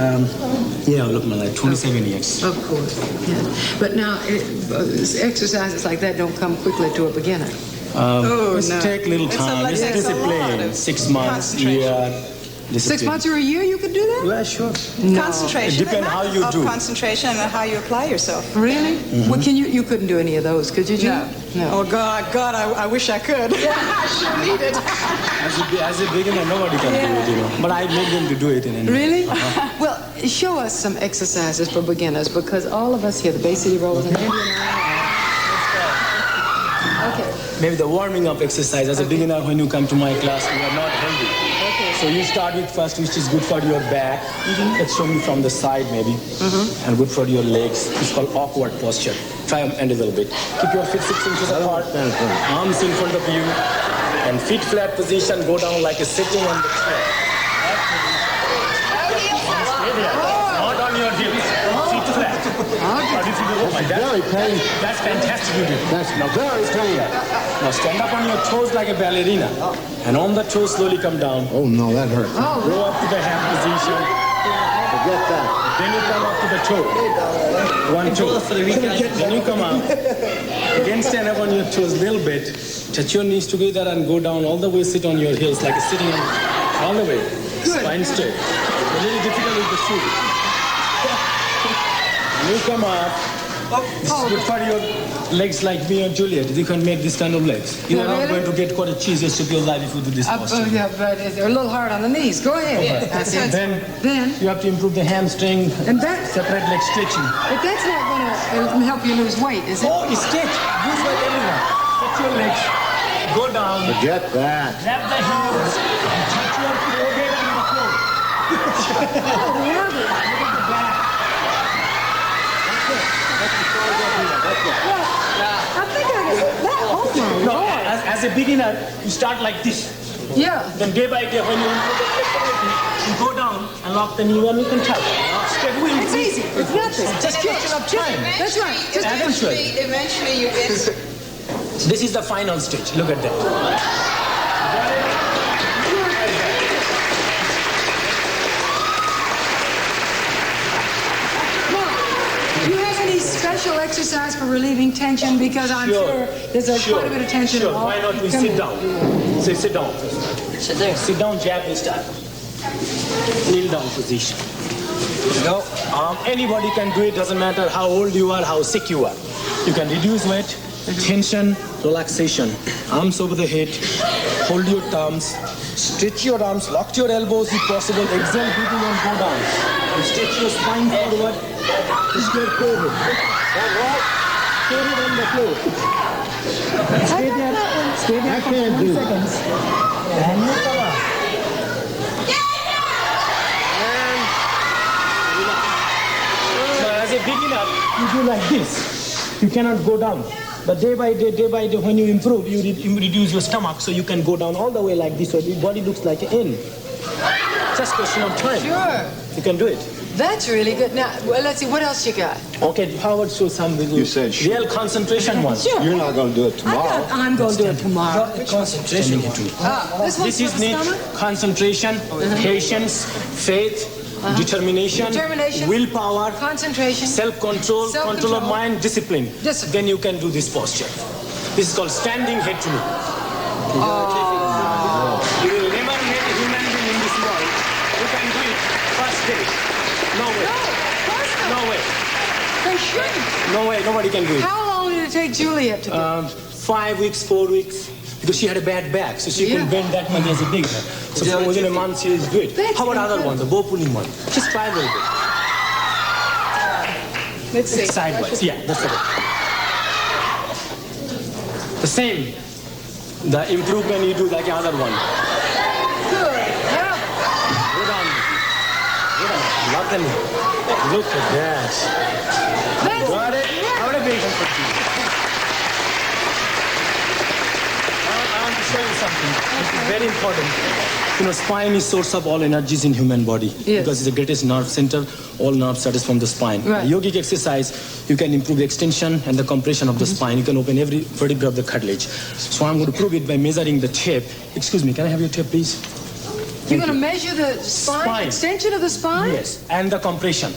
[SPEAKER 2] Yeah, look, my life, 27 years.
[SPEAKER 6] Of course, yeah. But now, exercises like that don't come quickly to a beginner.
[SPEAKER 2] Take little time. It's discipline. 6 months, year.
[SPEAKER 6] 6 months or a year, you could do that?
[SPEAKER 2] Yeah, sure.
[SPEAKER 6] No.
[SPEAKER 1] Concentration.
[SPEAKER 2] It depends how you do.
[SPEAKER 1] Concentration and how you apply yourself.
[SPEAKER 6] Really?
[SPEAKER 2] Mm-hmm.
[SPEAKER 6] Well, you couldn't do any of those, could you?
[SPEAKER 1] No. Oh God, I wish I could. I sure need it.
[SPEAKER 2] As a beginner, nobody can do it, you know. But I made them to do it in any way.
[SPEAKER 6] Really? Well, show us some exercises for beginners, because all of us here, the Bay City Rollers and Indian Okay.
[SPEAKER 2] Maybe the warming up exercise. As a beginner, when you come to my class, you are not healthy.
[SPEAKER 6] Okay.
[SPEAKER 2] So you start with first, which is good for your back. Let's show me from the side, maybe. And good for your legs. It's called awkward posture. Try and end a little bit. Keep your feet 6 inches apart. Arms in front of you. And feet flat position. Go down like a sitting on the chair. Not on your heels. Feet flat.
[SPEAKER 14] Very painful.
[SPEAKER 2] That's fantastic, you did.
[SPEAKER 14] That's very painful.
[SPEAKER 2] Now stand up on your toes like a ballerina. And on the toes, slowly come down.
[SPEAKER 14] Oh, no, that hurts.
[SPEAKER 2] Go up to the hand position.
[SPEAKER 14] Forget that.
[SPEAKER 2] Then you come up to the toe. 1, 2. Then you come up. Again, stand up on your toes a little bit. Touch your knees together and go down all the way. Sit on your heels like a sitting on all the way. Spine straight. A little difficult with the shoe. You come up. This is good for your legs like me or Juliet. You can make this kind of legs. You are not going to get caught a cheese rest of your life if you do this posture.
[SPEAKER 6] Yeah, but they're a little hard on the knees. Go ahead.
[SPEAKER 2] Okay.
[SPEAKER 6] That's it.
[SPEAKER 2] Then you have to improve the hamstring.
[SPEAKER 6] And that
[SPEAKER 2] separate leg stretching.
[SPEAKER 6] But that's not going to help you lose weight, is it?
[SPEAKER 2] Oh, it's stretch. Lose weight everyone. Stretch your legs. Go down.
[SPEAKER 14] Forget that.
[SPEAKER 2] Grab the heels. And touch your forehead on the floor. Look at the back.
[SPEAKER 6] I think I can. Oh my Lord.
[SPEAKER 2] As a beginner, you start like this.
[SPEAKER 6] Yeah.
[SPEAKER 2] Then day by day, when you improve the flexibility, you go down and lock the knee and you can touch. Step away.
[SPEAKER 6] It's easy. It's nothing.
[SPEAKER 2] Just question of time.
[SPEAKER 6] That's right. Just
[SPEAKER 1] Eventually you get.
[SPEAKER 2] This is the final stage. Look at that.
[SPEAKER 6] Special exercise for relieving tension, because I'm sure there's quite a bit of tension.
[SPEAKER 2] Sure. Why not we sit down? Say sit down. Sit there. Sit down, Japanese style. Kneel down position. No, anybody can do it. Doesn't matter how old you are, how sick you are. You can reduce weight, tension, relaxation. Arms over the head. Hold your thumbs. Stretch your arms. Lock your elbows if possible. Exhale, breathing and go down. And stretch your spine forward. Just go forward. All right. Forehead on the floor. Stay there. Stay there for 20 seconds. And you come up. So as a beginner, you do like this. You cannot go down. But day by day, when you improve, you reduce your stomach, so you can go down all the way like this, so your body looks like an N. Just question of time.
[SPEAKER 6] Sure.
[SPEAKER 2] You can do it.
[SPEAKER 6] That's really good. Now, well, let's see, what else you got?
[SPEAKER 2] Okay, Howard, show some real concentration ones.
[SPEAKER 6] Sure.
[SPEAKER 22] You're not going to do it tomorrow.
[SPEAKER 6] I'm going to do it tomorrow.
[SPEAKER 2] Concentration.
[SPEAKER 6] This
[SPEAKER 2] is need concentration, patience, faith, determination, willpower,
[SPEAKER 6] concentration,
[SPEAKER 2] self-control, control of mind, discipline. Then you can do this posture. This is called standing head to knee. You will never meet a human being in this world who can do it first day. No way. No way.
[SPEAKER 6] They shouldn't.
[SPEAKER 2] No way. Nobody can do it.
[SPEAKER 6] How long did it take Juliet to do?
[SPEAKER 2] 5 weeks, 4 weeks. Because she had a bad back, so she couldn't bend that much as a big man. So within a month, she is good. How about other one, the bow pulling one? Just try a little bit.
[SPEAKER 6] Let's see.
[SPEAKER 2] Sideways, yeah, that's it. The same. The improvement you do like the other one.
[SPEAKER 6] Good.
[SPEAKER 2] Good on. Nothing. Look at that. Got it? How would I be for you? Show you something. It's very important. You know, spine is source of all energies in human body.
[SPEAKER 6] Yes.
[SPEAKER 2] Because it's the greatest nerve center. All nerve starts from the spine.
[SPEAKER 6] Right.
[SPEAKER 2] Yogic exercise, you can improve the extension and the compression of the spine. You can open every vertebra of the cartilage. So I'm going to prove it by measuring the tape. Excuse me, can I have your tape, please?
[SPEAKER 6] You're going to measure the spine, extension of the spine?
[SPEAKER 2] Yes, and the compression.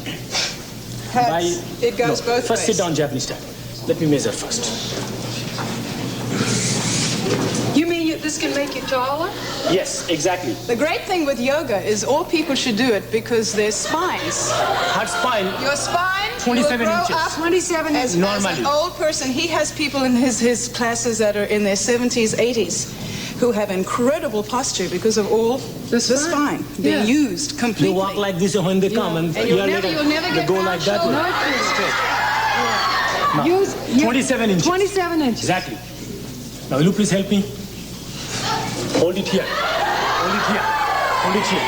[SPEAKER 6] It goes both ways.
[SPEAKER 2] First sit down, Japanese style. Let me measure first.
[SPEAKER 6] You mean this can make you taller?
[SPEAKER 2] Yes, exactly.
[SPEAKER 18] The great thing with yoga is all people should do it because their spines.
[SPEAKER 2] Her spine.
[SPEAKER 18] Your spine
[SPEAKER 2] 27
[SPEAKER 18] will grow
[SPEAKER 2] inches.
[SPEAKER 18] up 27 inches. As an old person, he has people in his classes that are in their 70s, 80s, who have incredible posture because of all the spine being used completely.
[SPEAKER 2] They walk like this when they come, and
[SPEAKER 18] you'll never
[SPEAKER 2] they
[SPEAKER 18] get
[SPEAKER 2] go like that. Now, 27 inches.
[SPEAKER 6] 27 inches.
[SPEAKER 2] Exactly. Now, will you please help me? Hold it here. Hold it here. Hold it here.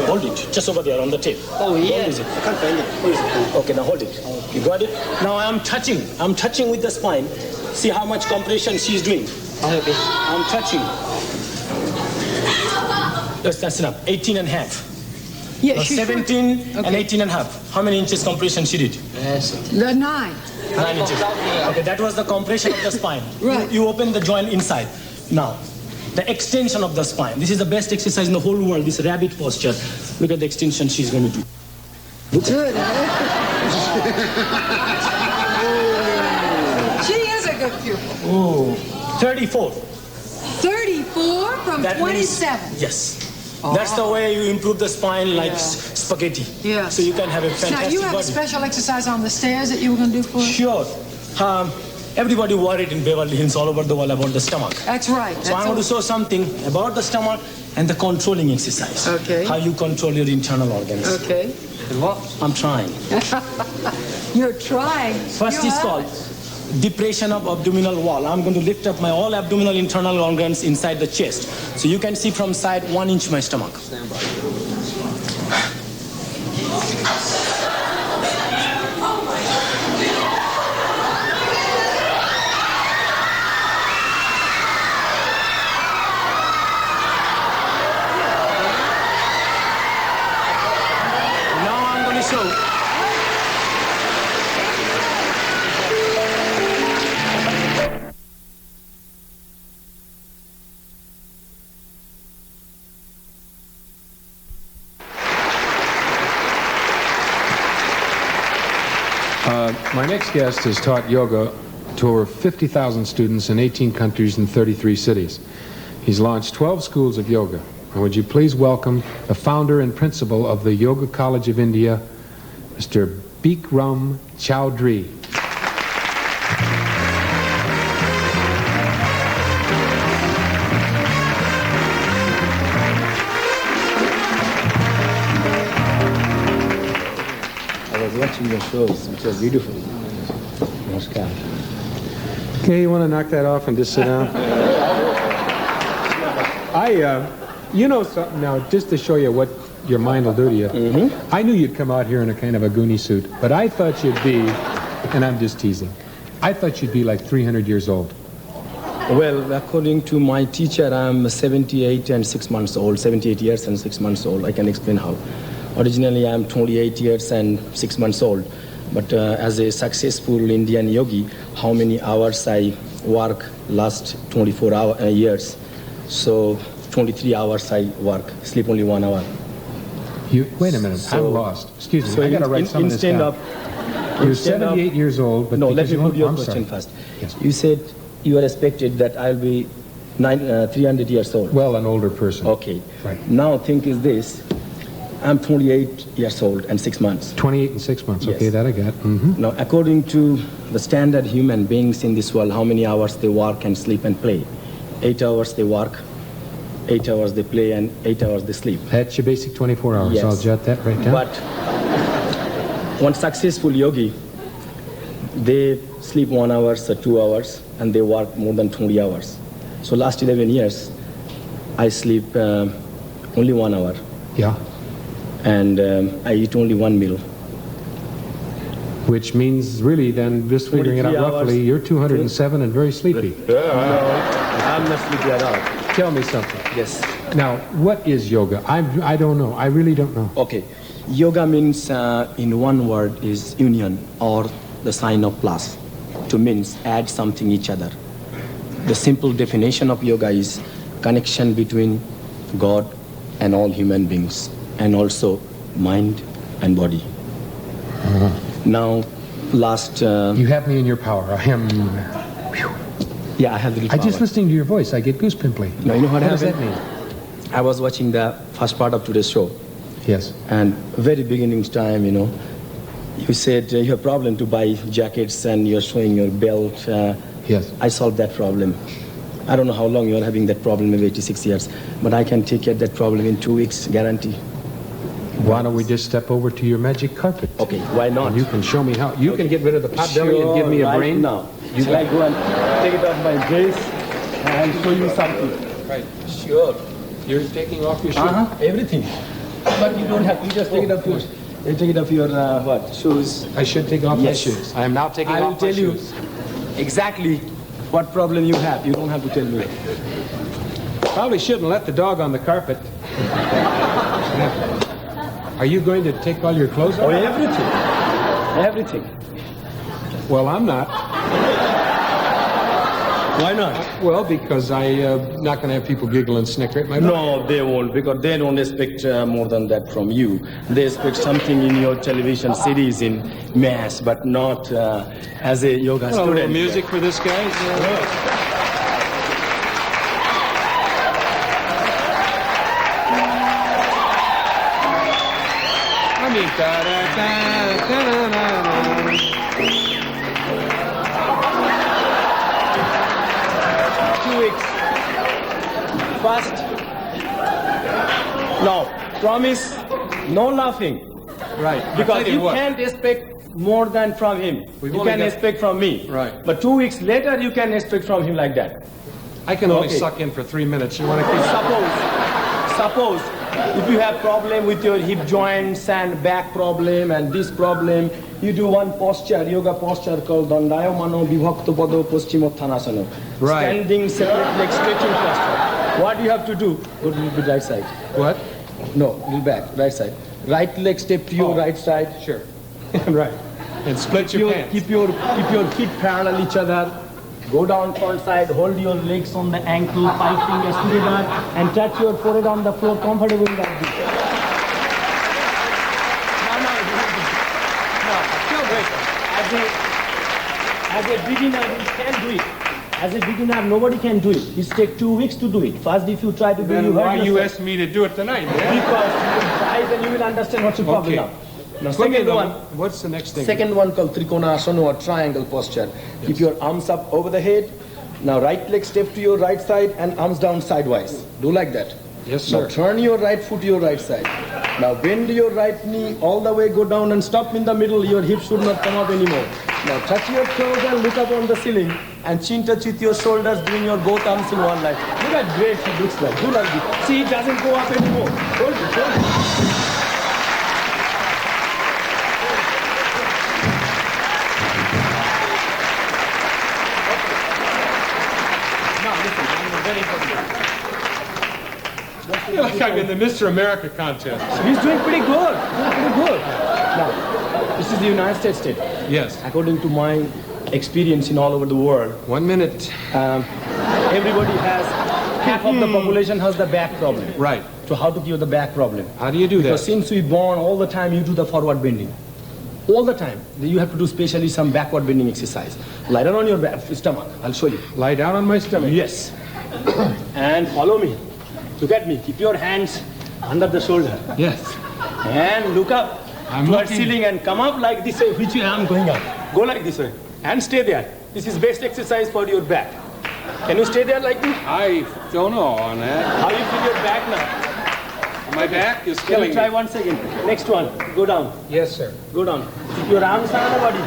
[SPEAKER 2] Hold it. Just over there on the tape.
[SPEAKER 8] Oh, yeah.
[SPEAKER 2] Where is it? I can't find it. Where is it? Okay, now hold it. You got it? Now I'm touching. I'm touching with the spine. See how much compression she's doing.
[SPEAKER 8] Okay.
[SPEAKER 2] I'm touching. Yes, that's enough. 18 and a half.
[SPEAKER 6] Yeah,
[SPEAKER 2] 17 and 18 and a half. How many inches compression she did?
[SPEAKER 8] Yes.
[SPEAKER 6] The 9.
[SPEAKER 2] 9 inches. Okay, that was the compression of the spine.
[SPEAKER 6] Right.
[SPEAKER 2] You open the joint inside. Now, the extension of the spine. This is the best exercise in the whole world, this rabbit posture. Look at the extension she's going to do.
[SPEAKER 6] Good. She is a good pupil.
[SPEAKER 2] Oh, 34.
[SPEAKER 6] 34 from
[SPEAKER 2] That
[SPEAKER 6] 27.
[SPEAKER 2] Means, yes. That's the way you improve the spine like spaghetti.
[SPEAKER 6] Yes.
[SPEAKER 2] So you can have a fantastic
[SPEAKER 6] Now, you have
[SPEAKER 2] body.
[SPEAKER 6] a special exercise on the stairs that you were going to do for us?
[SPEAKER 2] Sure. Everybody worried in Beverly Hills all over the world about the stomach.
[SPEAKER 6] That's right.
[SPEAKER 2] So I'm going to show something about the stomach and the controlling exercise.
[SPEAKER 6] Okay.
[SPEAKER 2] How you control your internal organs.
[SPEAKER 6] Okay.
[SPEAKER 2] I'm trying.
[SPEAKER 6] You're trying.
[SPEAKER 2] First is called depression of abdominal wall. I'm going to lift up my all abdominal internal organs inside the chest. So you can see from side 1 inch my stomach.
[SPEAKER 8] Stand by.
[SPEAKER 5] My next guest has taught yoga to over 50,000 students in 18 countries and 33 cities. He's launched 12 schools of yoga. And would you please welcome the founder and principal of the Yoga College of India, Mr. Bikram Chowdhury.
[SPEAKER 8] I was watching your shows, which are beautiful. Namaskar.
[SPEAKER 5] Okay, you want to knock that off and just sit down? You know something now, just to show you what your mind will do to you. I knew you'd come out here in a kind of a Goonie suit, but I thought you'd be, and I'm just teasing, I thought you'd be like 300 years old.
[SPEAKER 2] Well, according to my teacher, I'm 78 and 6 months old, 78 years and 6 months old. I can explain how. Originally, I'm 28 years and 6 months old. But as a successful Indian yogi, how many hours I work last 24 years. So 23 hours I work, sleep only 1 hour.
[SPEAKER 5] Wait a minute, I'm lost. Excuse me,
[SPEAKER 2] So
[SPEAKER 5] I got to write some of this down. You're 78 years old, but
[SPEAKER 2] no, let me put your
[SPEAKER 5] I'm
[SPEAKER 2] question
[SPEAKER 5] sorry.
[SPEAKER 2] first. Yes. You said you are expected that I'll be 300 years old.
[SPEAKER 5] Well, an older person.
[SPEAKER 2] Okay.
[SPEAKER 5] Right.
[SPEAKER 2] Now think is this. I'm 28 years old and 6 months.
[SPEAKER 5] 28 and 6 months.
[SPEAKER 2] Yes.
[SPEAKER 5] Okay, that I got. Mm-hmm.
[SPEAKER 2] Now, according to the standard human beings in this world, how many hours they work and sleep and play? 8 hours they work, 8 hours they play, and 8 hours they sleep.
[SPEAKER 5] That's your basic 24 hours.
[SPEAKER 2] Yes.
[SPEAKER 5] I'll jot that right down.
[SPEAKER 2] But one successful yogi, they sleep 1 hour or 2 hours, and they work more than 20 hours. So last 11 years, I sleep only 1 hour.
[SPEAKER 5] Yeah.
[SPEAKER 2] And I eat only one meal.
[SPEAKER 5] Which means really then, just figuring it out
[SPEAKER 2] 23
[SPEAKER 5] roughly,
[SPEAKER 2] hours.
[SPEAKER 5] you're 207 and very sleepy.
[SPEAKER 2] No, I'm not sleepy at all.
[SPEAKER 5] Tell me something.
[SPEAKER 2] Yes.
[SPEAKER 5] Now, what is yoga? I don't know. I really don't know.
[SPEAKER 2] Okay. Yoga means, in one word, is union or the sign of plus. To means add something each other. The simple definition of yoga is connection between God and all human beings, and also mind and body. Now, last...
[SPEAKER 5] You have me in your power. I am...
[SPEAKER 2] Yeah, I have the
[SPEAKER 5] I just listening to your voice, I get goose pimply.
[SPEAKER 2] Now, you know what
[SPEAKER 5] does
[SPEAKER 2] happened?
[SPEAKER 5] that mean?
[SPEAKER 2] I was watching the first part of today's show.
[SPEAKER 5] Yes.
[SPEAKER 2] And very beginning time, you know, you said you have problem to buy jackets and you're showing your belt.
[SPEAKER 5] Yes.
[SPEAKER 2] I solved that problem. I don't know how long you're having that problem, maybe 86 years. But I can take care of that problem in 2 weeks, guarantee.
[SPEAKER 5] Why don't we just step over to your magic carpet?
[SPEAKER 2] Okay, why not?
[SPEAKER 5] And you can show me how. You can get rid of the pot belly and give me a
[SPEAKER 2] right
[SPEAKER 5] brain.
[SPEAKER 2] Now. Shall I go and take it off my brace and show you something?
[SPEAKER 5] Right.
[SPEAKER 2] Sure.
[SPEAKER 5] You're taking off your shoes?
[SPEAKER 2] Everything. But you don't have to just take it off your... You take it off your, what, shoes?
[SPEAKER 5] I should take off
[SPEAKER 2] Yes.
[SPEAKER 5] my shoes. I am now taking
[SPEAKER 2] I will
[SPEAKER 5] off my
[SPEAKER 2] tell you
[SPEAKER 5] shoes.
[SPEAKER 2] exactly what problem you have. You don't have to tell me.
[SPEAKER 5] Probably shouldn't let the dog on the carpet. Are you going to take all your clothes off?
[SPEAKER 2] Oh, everything. Everything.
[SPEAKER 5] Well, I'm not.
[SPEAKER 2] Why not?
[SPEAKER 5] Well, because I'm not going to have people giggle and snicker at my dog.
[SPEAKER 2] No, they won't, because they don't expect more than that from you. They expect something in your television series in mass, but not as a yoga
[SPEAKER 5] A little
[SPEAKER 2] student.
[SPEAKER 5] music for this guy? I mean,
[SPEAKER 2] First, no, promise, no laughing.
[SPEAKER 5] Right.
[SPEAKER 2] Because you can't expect more than from him. You can expect from me.
[SPEAKER 5] Right.
[SPEAKER 2] But 2 weeks later, you can expect from him like that.
[SPEAKER 5] I can only suck in for 3 minutes. You want to keep...
[SPEAKER 2] Suppose, if you have problem with your hip joints and back problem and this problem, you do one posture, yoga posture called Dandayamano Vibhakta Pado Paschimottanasana.
[SPEAKER 5] Right.
[SPEAKER 2] Standing separate leg stretching posture. What do you have to do? Go to a little bit right side.
[SPEAKER 5] What?
[SPEAKER 2] No, little back, right side. Right leg step to your right side.
[SPEAKER 5] Sure. Right. And split your pants.
[SPEAKER 2] Keep your feet parallel each other. Go down front side, hold your legs on the ankle, 5 fingers together, and touch your forehead on the floor comfortably like this. As a beginner, you can't do it. As a beginner, nobody can do it. It takes 2 weeks to do it. First, if you try to do it,
[SPEAKER 5] Then why you asked me to do it tonight, man?
[SPEAKER 2] Because you will try, then you will understand what's your problem now. Now, second one.
[SPEAKER 5] What's the next thing?
[SPEAKER 2] Second one called Trikonasana or triangle posture. Yes. Keep your arms up over the head. Now right leg step to your right side and arms down sidewise. Do like that.
[SPEAKER 5] Yes, sir.
[SPEAKER 2] Now turn your right foot to your right side. Now bend your right knee all the way, go down and stop in the middle. Your hips should not come up anymore. Now touch your toes and look up on the ceiling and chin touch with your shoulders, bring your both arms in one line. Look at great it looks like. Do like this. See, it doesn't go up anymore. Hold it, hold it.
[SPEAKER 5] anybody. I feel like I'm in the Mr. America contest.
[SPEAKER 2] He's doing pretty good. Now, this is the United States state.
[SPEAKER 5] Yes.
[SPEAKER 2] According to my experience in all over the world.
[SPEAKER 5] 1 minute.
[SPEAKER 2] Everybody has, half of the population has the back problem.
[SPEAKER 5] Right.
[SPEAKER 2] So how to cure the back problem?
[SPEAKER 5] How do you do that?
[SPEAKER 2] Because since we born, all the time you do the forward bending. All the time. You have to do specially some backward bending exercise. Lie down on your stomach. I'll show you.
[SPEAKER 5] Lie down on my stomach?
[SPEAKER 2] Yes. And follow me. Look at me. Keep your hands under the shoulder.
[SPEAKER 5] Yes.
[SPEAKER 2] And look up towards ceiling and come up like this way, which way I'm going up. Go like this way. And stay there. This is best exercise for your back. Can you stay there like this?
[SPEAKER 5] I don't know on that.
[SPEAKER 2] How you feel your back now?
[SPEAKER 5] My back is
[SPEAKER 2] Can
[SPEAKER 5] killing
[SPEAKER 2] you try
[SPEAKER 5] me.
[SPEAKER 2] once again? Next one. Go down.
[SPEAKER 5] Yes, sir.
[SPEAKER 2] Go down. Keep your arms under the body.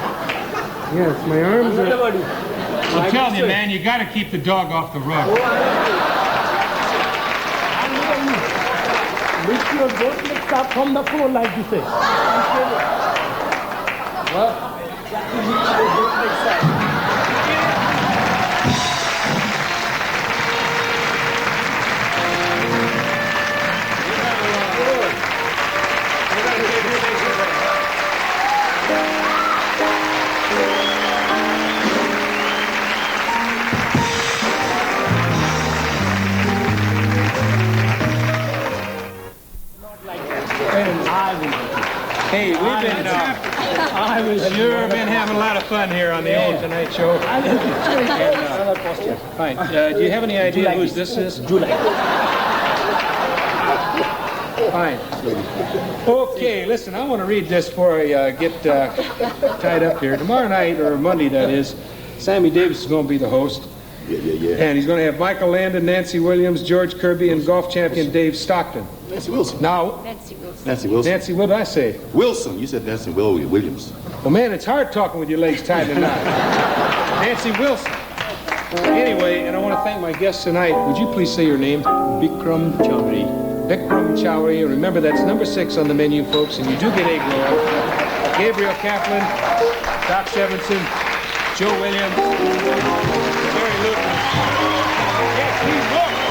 [SPEAKER 5] Yes, my arms
[SPEAKER 2] Under the
[SPEAKER 5] are...
[SPEAKER 2] body.
[SPEAKER 5] I'm telling you, man, you got to keep the dog off the rug.
[SPEAKER 2] Lift your both legs up from the floor like this way.
[SPEAKER 5] What? Hey, we've been sure been having a lot of fun here on the old Tonight Show. Fine. Do you have any idea whose this is?
[SPEAKER 2] Juliet.
[SPEAKER 5] Fine. Okay, listen, I want to read this before I get tied up here. Tomorrow night, or Monday that is, Sammy Davis is going to be the host.
[SPEAKER 10] Yeah.
[SPEAKER 5] And he's going to have Michael Landon, Nancy Williams, George Kirby, and golf champion Dave Stockton.
[SPEAKER 10] Nancy Wilson.
[SPEAKER 5] Now,
[SPEAKER 13] Nancy Wilson.
[SPEAKER 10] Nancy Wilson.
[SPEAKER 5] Nancy, what did I say?
[SPEAKER 10] Wilson. You said Nancy Williams.
[SPEAKER 5] Well, man, it's hard talking with your legs tied in knots. Nancy Wilson. Anyway, and I want to thank my guests tonight. Would you please say your name?
[SPEAKER 2] Bikram Chowdhury.
[SPEAKER 5] Bikram Chowdhury. And remember, that's number 6 on the menu, folks, and you do get egg roll. Gabriel Kaplan, Doc Stevenson, Joe Williams, Barry Luton. Yes, he's walking.